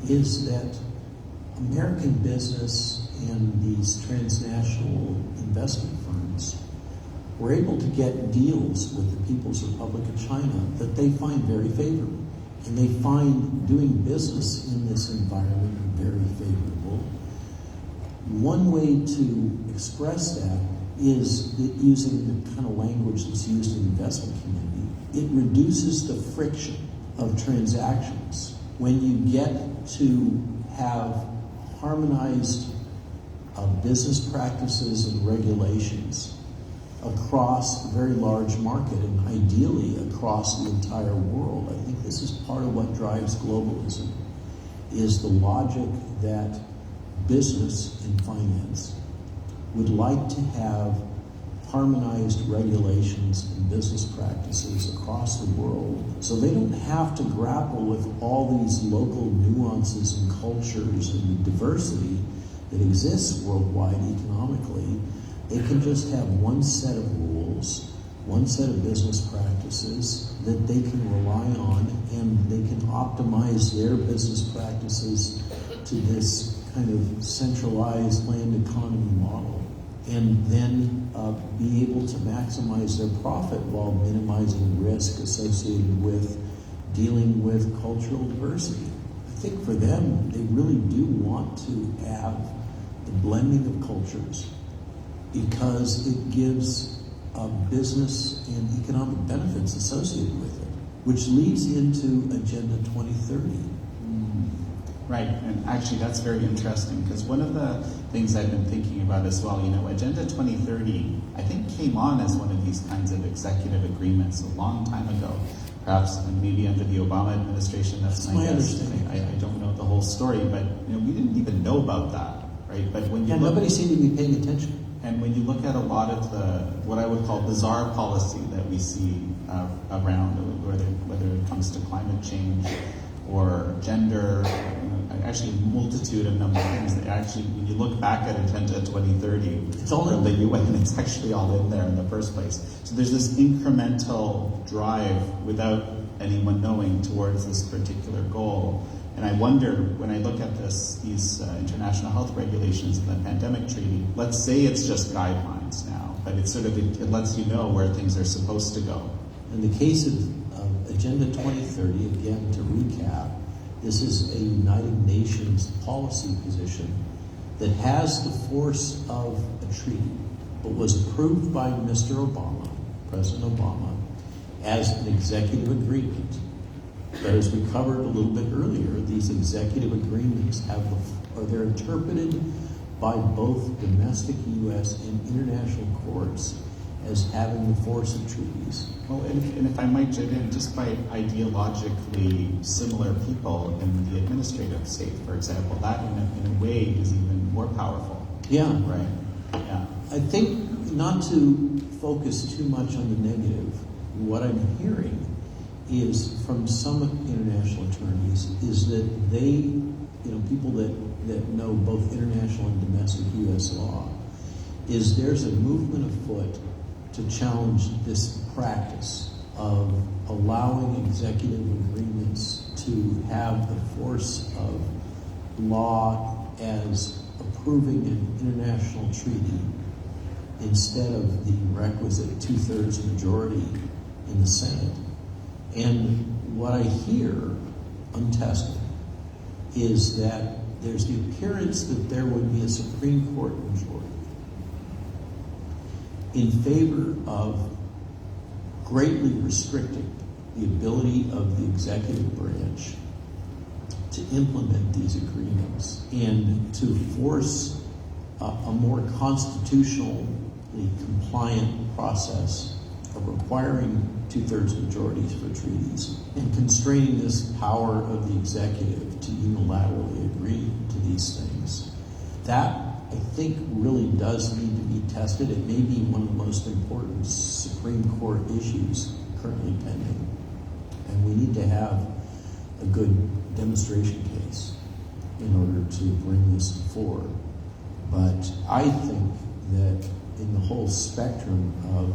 is that American business and these transnational investment firms were able to get deals with the People's Republic of China that they find very favorable. And they find doing business in this environment very favorable. One way to express that is that using the kind of language that's used in the investment community. It reduces the friction of transactions when you get to have harmonized business practices and regulations across a very large market and ideally across the entire world. I think this is part of what drives globalism, is the logic that business and finance would like to have harmonized regulations and business practices across the world so they don't have to grapple with all these local nuances and cultures and the diversity that exists worldwide economically. They can just have one set of rules, one set of business practices that they can rely on, and they can optimize their business practices to this kind of centralized land economy model, and then be able to maximize their profit while minimizing risk associated with dealing with cultural diversity. I think for them, they really do want to have the blending of cultures, because it gives business and economic benefits associated with it, which leads into Agenda 2030. Right, and actually that's very interesting, because one of the things I've been thinking about as well, Agenda 2030, I think came on as one of these kinds of executive agreements a long time ago, perhaps maybe under the Obama administration. That's my guess. I don't know the whole story, but we didn't even know about that, right? But when you nobody seemed to be paying attention. And when you look at a lot of what I would call bizarre policy that we see around, whether it comes to climate change or gender, actually a multitude of number of things that actually, when you look back at Agenda 2030, It's all in the UN, it's actually all in there in the first place. So there's this incremental drive without anyone knowing towards this particular goal. And I wonder, when I look at these international health regulations and the pandemic treaty, let's say it's just guidelines now, but it lets you know where things are supposed to go. In the case of Agenda 2030, again, to recap, this is a United Nations policy position that has the force of a treaty, but was approved by Mr. Obama, President Obama, as an executive agreement. But as we covered a little bit earlier, these executive agreements they're interpreted by both domestic U.S. and international courts as having the force of treaties. Well, and if I might jump in, just by ideologically similar people in the administrative state, for example, that in a way is even more powerful. Yeah. Right? Yeah. I think not to focus too much on the negative, what I'm hearing is from some international attorneys is that they, people that know both international and domestic U.S. law, is there's a movement afoot to challenge this practice of allowing executive agreements to have the force of law as approving an international treaty instead of the requisite 2/3 majority in the Senate. And what I hear, untested, is that there's the appearance that there would be a Supreme Court majority in favor of greatly restricting the ability of the executive branch to implement these agreements and to force a more constitutionally compliant process of requiring 2/3 majorities for treaties and constraining this power of the executive to unilaterally agree to these things. That, I think, really does need to be tested. It may be one of the most important Supreme Court issues currently pending. And we need to have a good demonstration case in order to bring this forward. But I think that in the whole spectrum of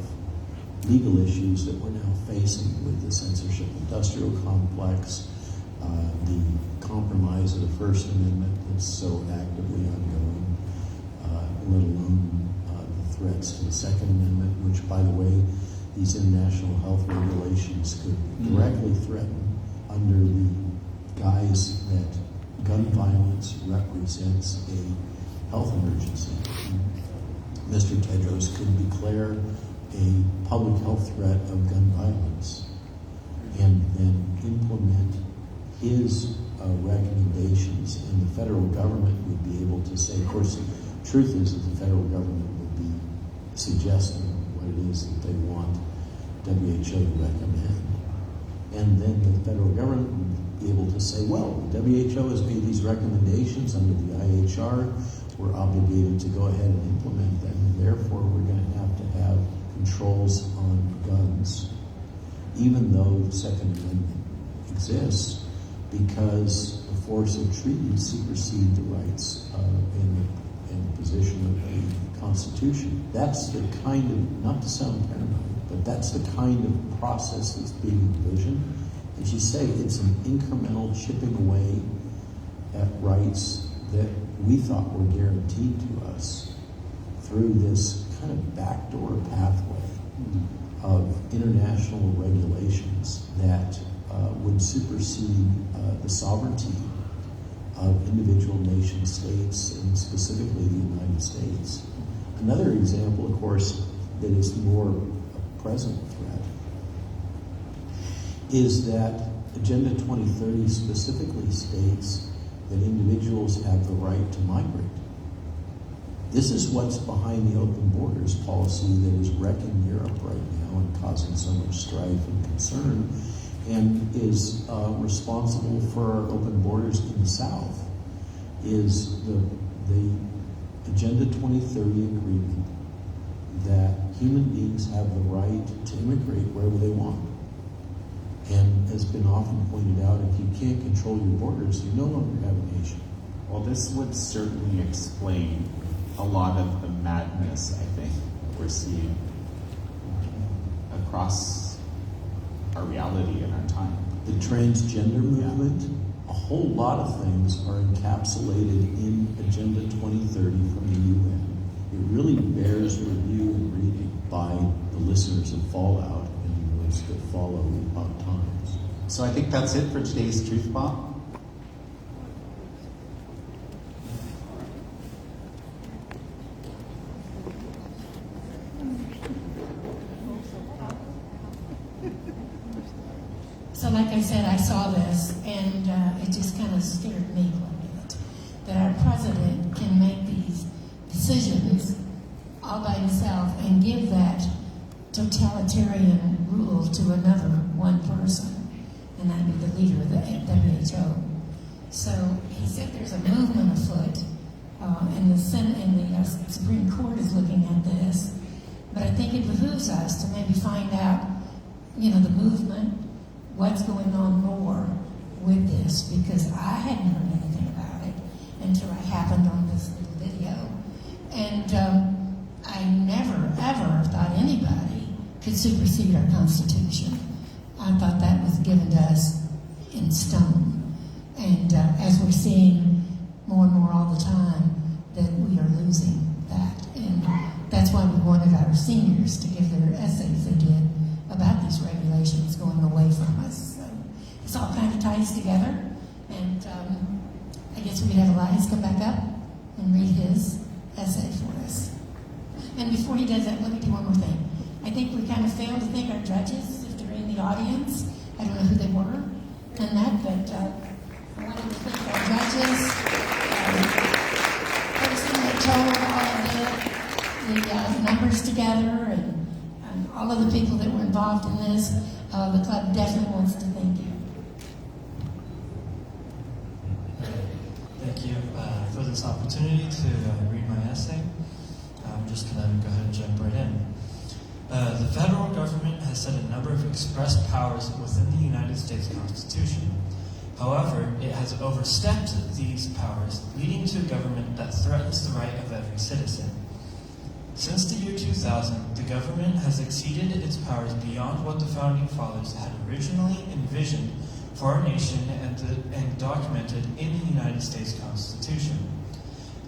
legal issues that we're now facing with the censorship industrial complex, the compromise of the First Amendment that's so actively ongoing, let alone the threats to the Second Amendment, which, by the way, these international health regulations could directly threaten under the guise that gun violence represents a health emergency. Mr. Tedros could declare a public health threat of gun violence and then implement his recommendations, and the federal government would be able to say, of course, the truth is that the federal government would be suggesting what it is that they want WHO to recommend. And then the federal government would be able to say, well, the WHO has made these recommendations under the IHR. We're obligated to go ahead and implement them, and therefore we're going to have controls on guns, even though the Second Amendment exists, because the force of treaties supersede the rights and the position of the Constitution. That's the kind of, not to sound paranoid, but that's the kind of process that's being envisioned. As you say, it's an incremental chipping away at rights that we thought were guaranteed to us through this kind of backdoor pathway of international regulations that would supersede the sovereignty of individual nation states, and specifically the United States. Another example, of course, that is more a present threat is that Agenda 2030 specifically states that individuals have the right to migrate. This is what's behind the open borders policy that is wrecking Europe right now and causing so much strife and concern, and is responsible for our open borders in the South, is the Agenda 2030 agreement that human beings have the right to immigrate wherever they want. And as been often pointed out, if you can't control your borders, you no longer have a nation. Well, this would certainly explain a lot of the madness, I think, that we're seeing across our reality in our time. The transgender movement, a whole lot of things are encapsulated in Agenda 2030 from the UN. It really bears review and reading by the listeners of Fallout and those that follow about times. So I think that's it for today's Truth Bomb. So like I said, I saw this, and it just kind of scared me a little bit, that our president can make these decisions all by himself and give that totalitarian rule to another one person, and that'd be the leader of the WHO. So he said there's a movement afoot, and the Senate and the Supreme Court is looking at this, but I think it behooves us to maybe find out, the movement, what's going on more with this, because I hadn't heard anything about it until I happened on this little video. And I never, ever thought anybody could supersede our Constitution. I thought that was given to us in stone. And as we're seeing more and more all the time, that we are losing that. And that's why we wanted our seniors to give their essays they did about these regulations going away from us. So this all kind of ties together, and I guess we could have Elias come back up and read his essay for us. And before he does that, let me do one more thing. I think we kind of failed to thank our judges, if they're in the audience. I don't know who they were and that, but I wanted to thank our judges, person that told all of the numbers together, and all of the people that were involved in this. The club definitely wants to thank you. Thank you for this opportunity to read my essay. I'm just going to go ahead and jump right in. The federal government has set a number of express powers within the United States Constitution. However, it has overstepped these powers, leading to a government that threatens the right of every citizen. Since the year 2000, the government has exceeded its powers beyond what the Founding Fathers had originally envisioned for our nation and documented in the United States Constitution.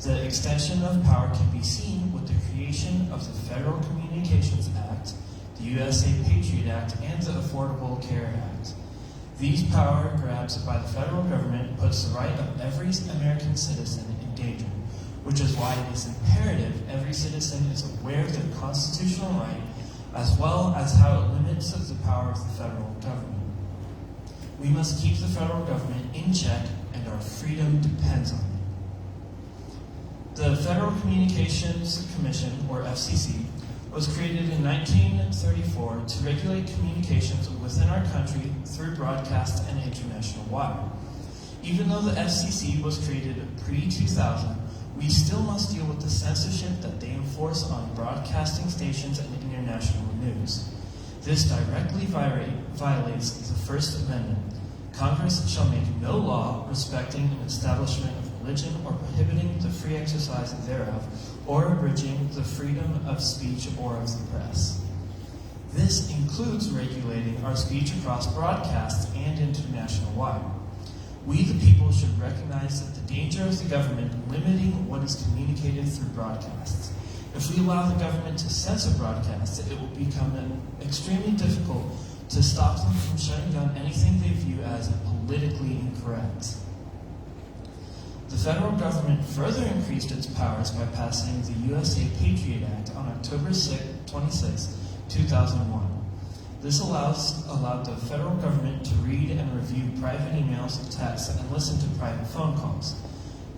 The extension of power can be seen with the creation of the Federal Communications Act, the USA Patriot Act, and the Affordable Care Act. These power grabs by the federal government puts the right of every American citizen in danger, which is why it is imperative every citizen is aware of their constitutional right, as well as how it limits the power of the federal government. We must keep the federal government in check, and our freedom depends on it. The Federal Communications Commission, or FCC, was created in 1934 to regulate communications within our country through broadcast and international wire. Even though the FCC was created pre-2000, we still must deal with the censorship that they enforce on broadcasting stations and international news. This directly violates the First Amendment. Congress shall make no law respecting an establishment of religion or prohibiting the free exercise thereof, or abridging the freedom of speech or of the press. This includes regulating our speech across broadcast and international wire. We, the people, should recognize that the danger of the government limiting what is communicated through broadcasts. If we allow the government to censor broadcasts, it will become extremely difficult to stop them from shutting down anything they view as politically incorrect. The federal government further increased its powers by passing the USA Patriot Act on October 26, 2001. This allowed the federal government to read and review private emails, texts, and listen to private phone calls.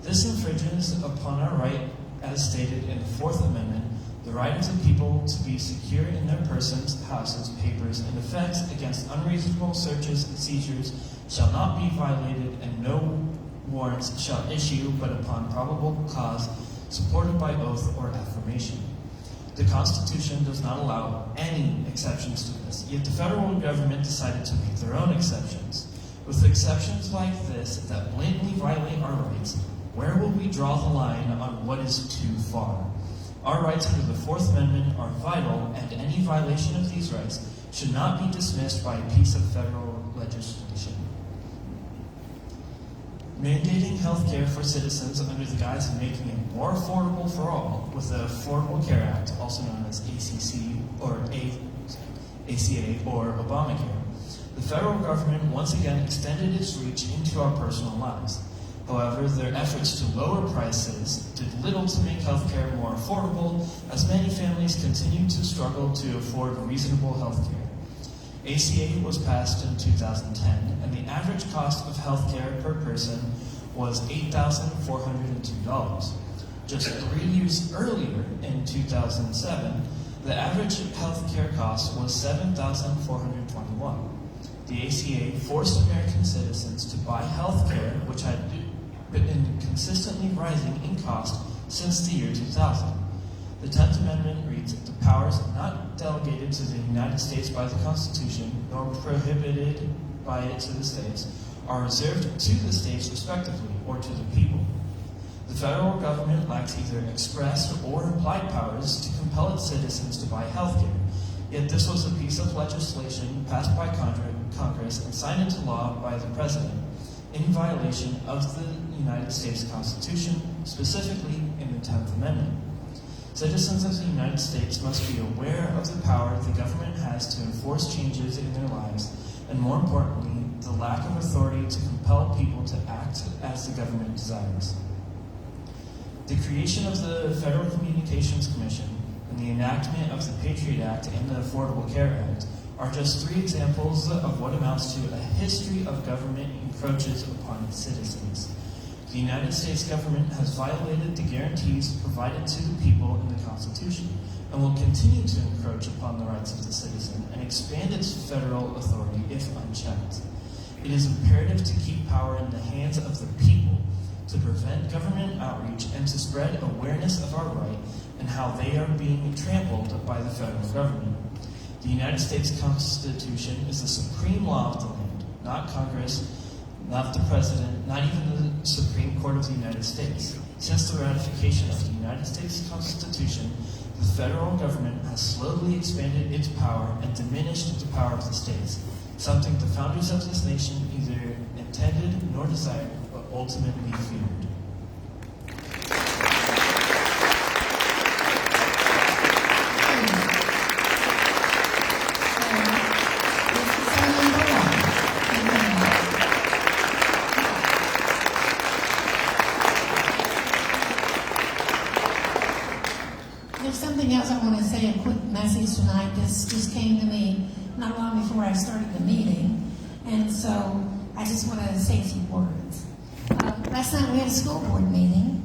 This infringes upon our right, as stated in the Fourth Amendment, the right of the people to be secure in their persons, houses, papers, and effects against unreasonable searches and seizures shall not be violated, and no warrants shall issue but upon probable cause, supported by oath or affirmation. The Constitution does not allow any exceptions to this, yet the federal government decided to make their own exceptions. With exceptions like this that blatantly violate our rights, where will we draw the line on what is too far? Our rights under the Fourth Amendment are vital, and any violation of these rights should not be dismissed by a piece of federal legislation. Mandating health care for citizens under the guise of making it more affordable for all with the Affordable Care Act, also known as ACA or Obamacare, the federal government once again extended its reach into our personal lives. However, their efforts to lower prices did little to make health care more affordable, as many families continued to struggle to afford reasonable health care. ACA was passed in 2010, and the average cost of health care per person was $8,402. Just 3 years earlier, in 2007, the average health care cost was $7,421. The ACA forced American citizens to buy health care, which had been consistently rising in cost since the year 2000. The 10th Amendment reads that the powers not delegated to the United States by the Constitution, nor prohibited by it to the states, are reserved to the states respectively, or to the people. The federal government lacks either express or implied powers to compel its citizens to buy health care. Yet this was a piece of legislation passed by Congress and signed into law by the President, in violation of the United States Constitution, specifically in the 10th Amendment. Citizens of the United States must be aware of the power the government has to enforce changes in their lives, and more importantly, the lack of authority to compel people to act as the government desires. The creation of the Federal Communications Commission and the enactment of the Patriot Act and the Affordable Care Act are just 3 examples of what amounts to a history of government encroaches upon its citizens. The United States government has violated the guarantees provided to the people in the Constitution and will continue to encroach upon the rights of the citizen and expand its federal authority if unchecked. It is imperative to keep power in the hands of the people, to prevent government outreach and to spread awareness of our right and how they are being trampled by the federal government. The United States Constitution is the supreme law of the land, not Congress, not the President, not even the Supreme Court of the United States. Since the ratification of the United States Constitution, the federal government has slowly expanded its power and diminished the power of the states, something the founders of this nation neither intended nor desired, but ultimately feared. There's something else I want to say, a quick message tonight. This just came to me not long before I started the meeting, and so I just want to say a few words. Last night we had a school board meeting,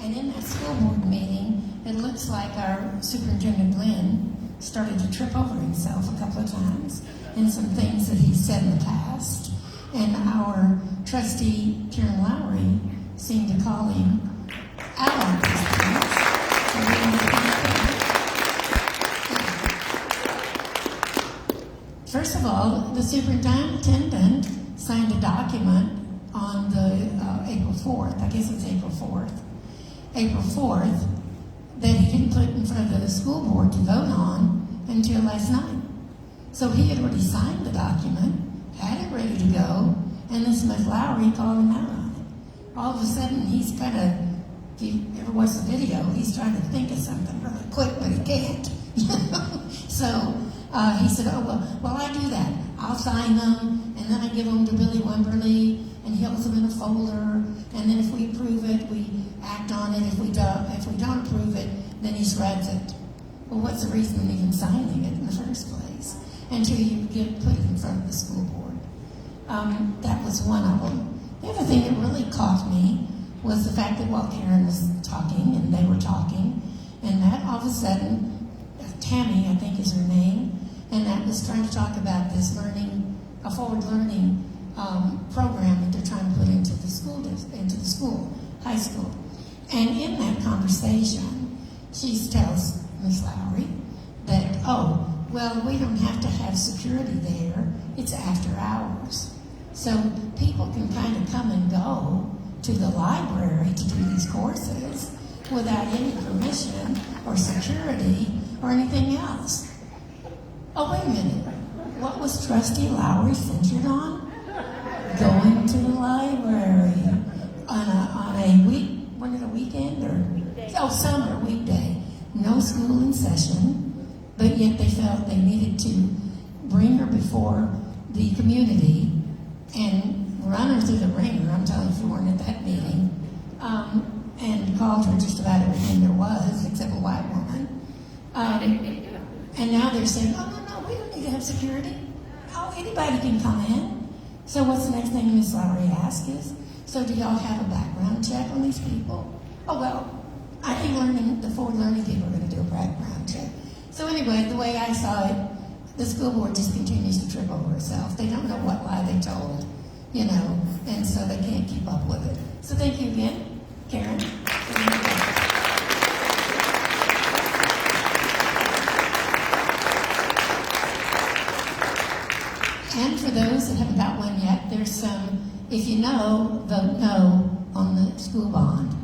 and in that school board meeting, it looks like our Superintendent Lynn started to trip over himself a couple of times in some things that he said in the past, and our trustee, Karen Lowry, seemed to call him out on these things. First of all, the superintendent signed a document on the April 4th, I guess it's April 4th, that he didn't put in front of the school board to vote on until last night. So he had already signed the document, had it ready to go, and then Smith Lowry called him out on it. All of a sudden, he's kind of, if you ever watch the video, he's trying to think of something really quick, but he can't. So he said, well, I do that. I'll sign them, and then I give them to Billy Wimberly, and he holds them in a folder, and then if we approve it, we act on it. If we don't approve it, then he shreds it. Well, what's the reason of even signing it in the first place? Until you put it in front of the school board. That was one of them. The other thing that really caught me was the fact that while Karen was talking, and they were talking, and that all of a sudden, Tammy, I think is her name, and that was trying to talk about this forward learning program that they're trying to put into the school, high school. And in that conversation, she tells Miss Lowry, that, oh, well, we don't have to have security there. It's after hours. So people can kind of come and go to the library to do these courses without any permission or security or anything else. Oh, wait a minute. What was Trustee Lowry centered on? Going to the library on a week, when it a weekend or summer weekday. No school in session, but yet they felt they needed to bring her before the community and run her through the ringer. I'm telling you, if you weren't at that meeting, and called her just about everything there was, except a white woman. And now they're saying, oh, no, we don't need to have security. Oh, anybody can come in. So what's the next thing Miss Lowry asked is, so do y'all have a background check on these people? Oh, well, I think the forward learning people are going to do a background check. So anyway, the way I saw it, the school board just continues to trip over itself. They don't know what lie they told, and so they can't keep up with it. So thank you again, Karen. And for those that haven't got one yet, there's some, if you know, vote no on the school bond.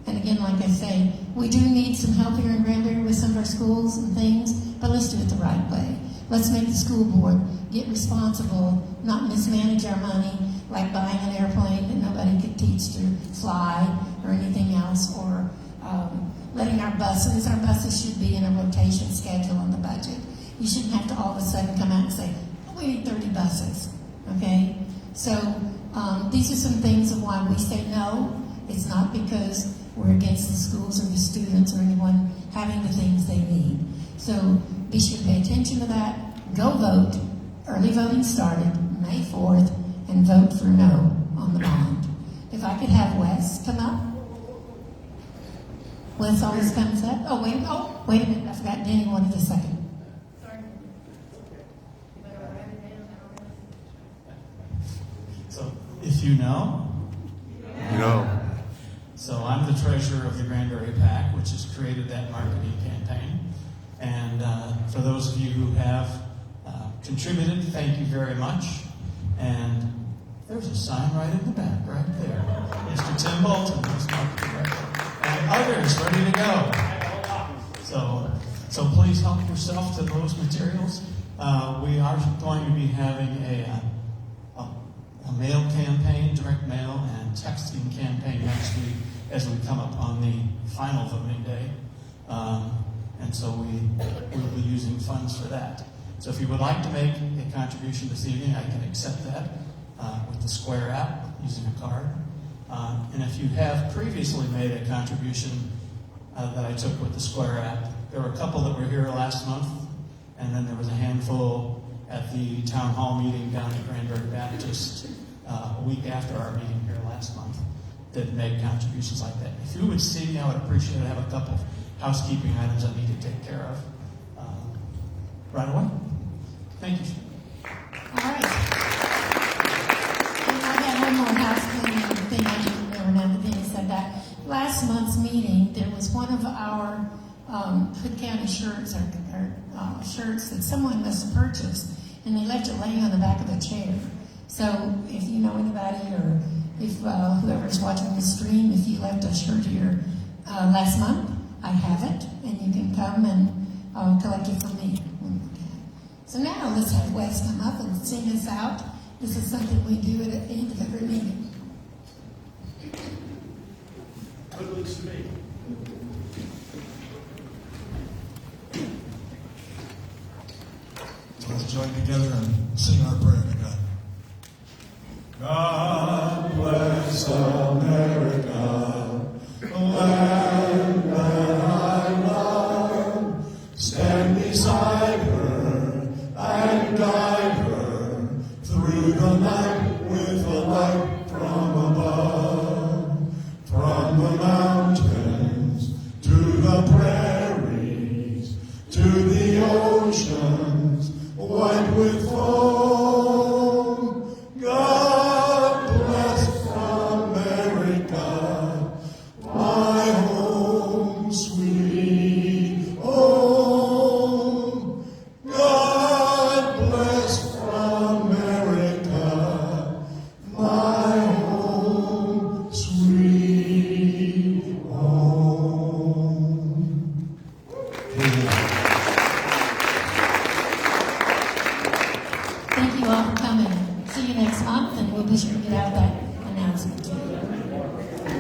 And again, like I say, we do need some help here in Granbury with some of our schools and things, but let's do it the right way. Let's make the school board get responsible, not mismanage our money, like buying an airplane that nobody could teach to fly or anything else, or letting our buses should be in a rotation schedule on the budget. You shouldn't have to all of a sudden come out and say, oh, we need 30 buses, okay? So these are some things of why we say no. It's not because we're against the schools or the students or anyone having the things they need. So be sure to pay attention to that. Go vote. Early voting started May 4th, and vote for no on the bond. If I could have Wes come up. Wes always comes up. Oh, wait a minute. I forgot Danny wanted a second. So, if you know. No. So I'm the treasurer of the Granbury PAC, which has created that marketing campaign. And for those of you who have contributed, thank you very much. And there's a sign right in the back, right there. Mr. Tim Bolton, who's marketing director. And others ready to go. So please help yourself to those materials. We are going to be having a mail campaign, direct mail, and texting campaign next week as we come up on the final voting day. And so we will be using funds for that. So if you would like to make a contribution this evening, I can accept that with the Square app using a card. And if you have previously made a contribution that I took with the Square app, there were a couple that were here last month, and then there was a handful at the town hall meeting down at Granbury Baptist a week after our meeting here last month that made contributions like that. If you would see me, I would appreciate it. I have a couple of housekeeping items I need to take care of right away. Thank you. All right. And I got one more housekeeping thing I didn't remember now that Denny said that. Last month's meeting, there was one of our Hood County shirts or shirts that someone must have purchased, and they left it laying on the back of a chair. So if you know anybody, or if whoever's watching the stream, if you left a shirt here last month, I have it, and you can come and collect it from me. So now let's have Wes come up and sing us out. This is something we do at the end of every meeting. Good looks to me. So let's join together and sing our prayer to God. God bless America, the land that I love. Stand beside her.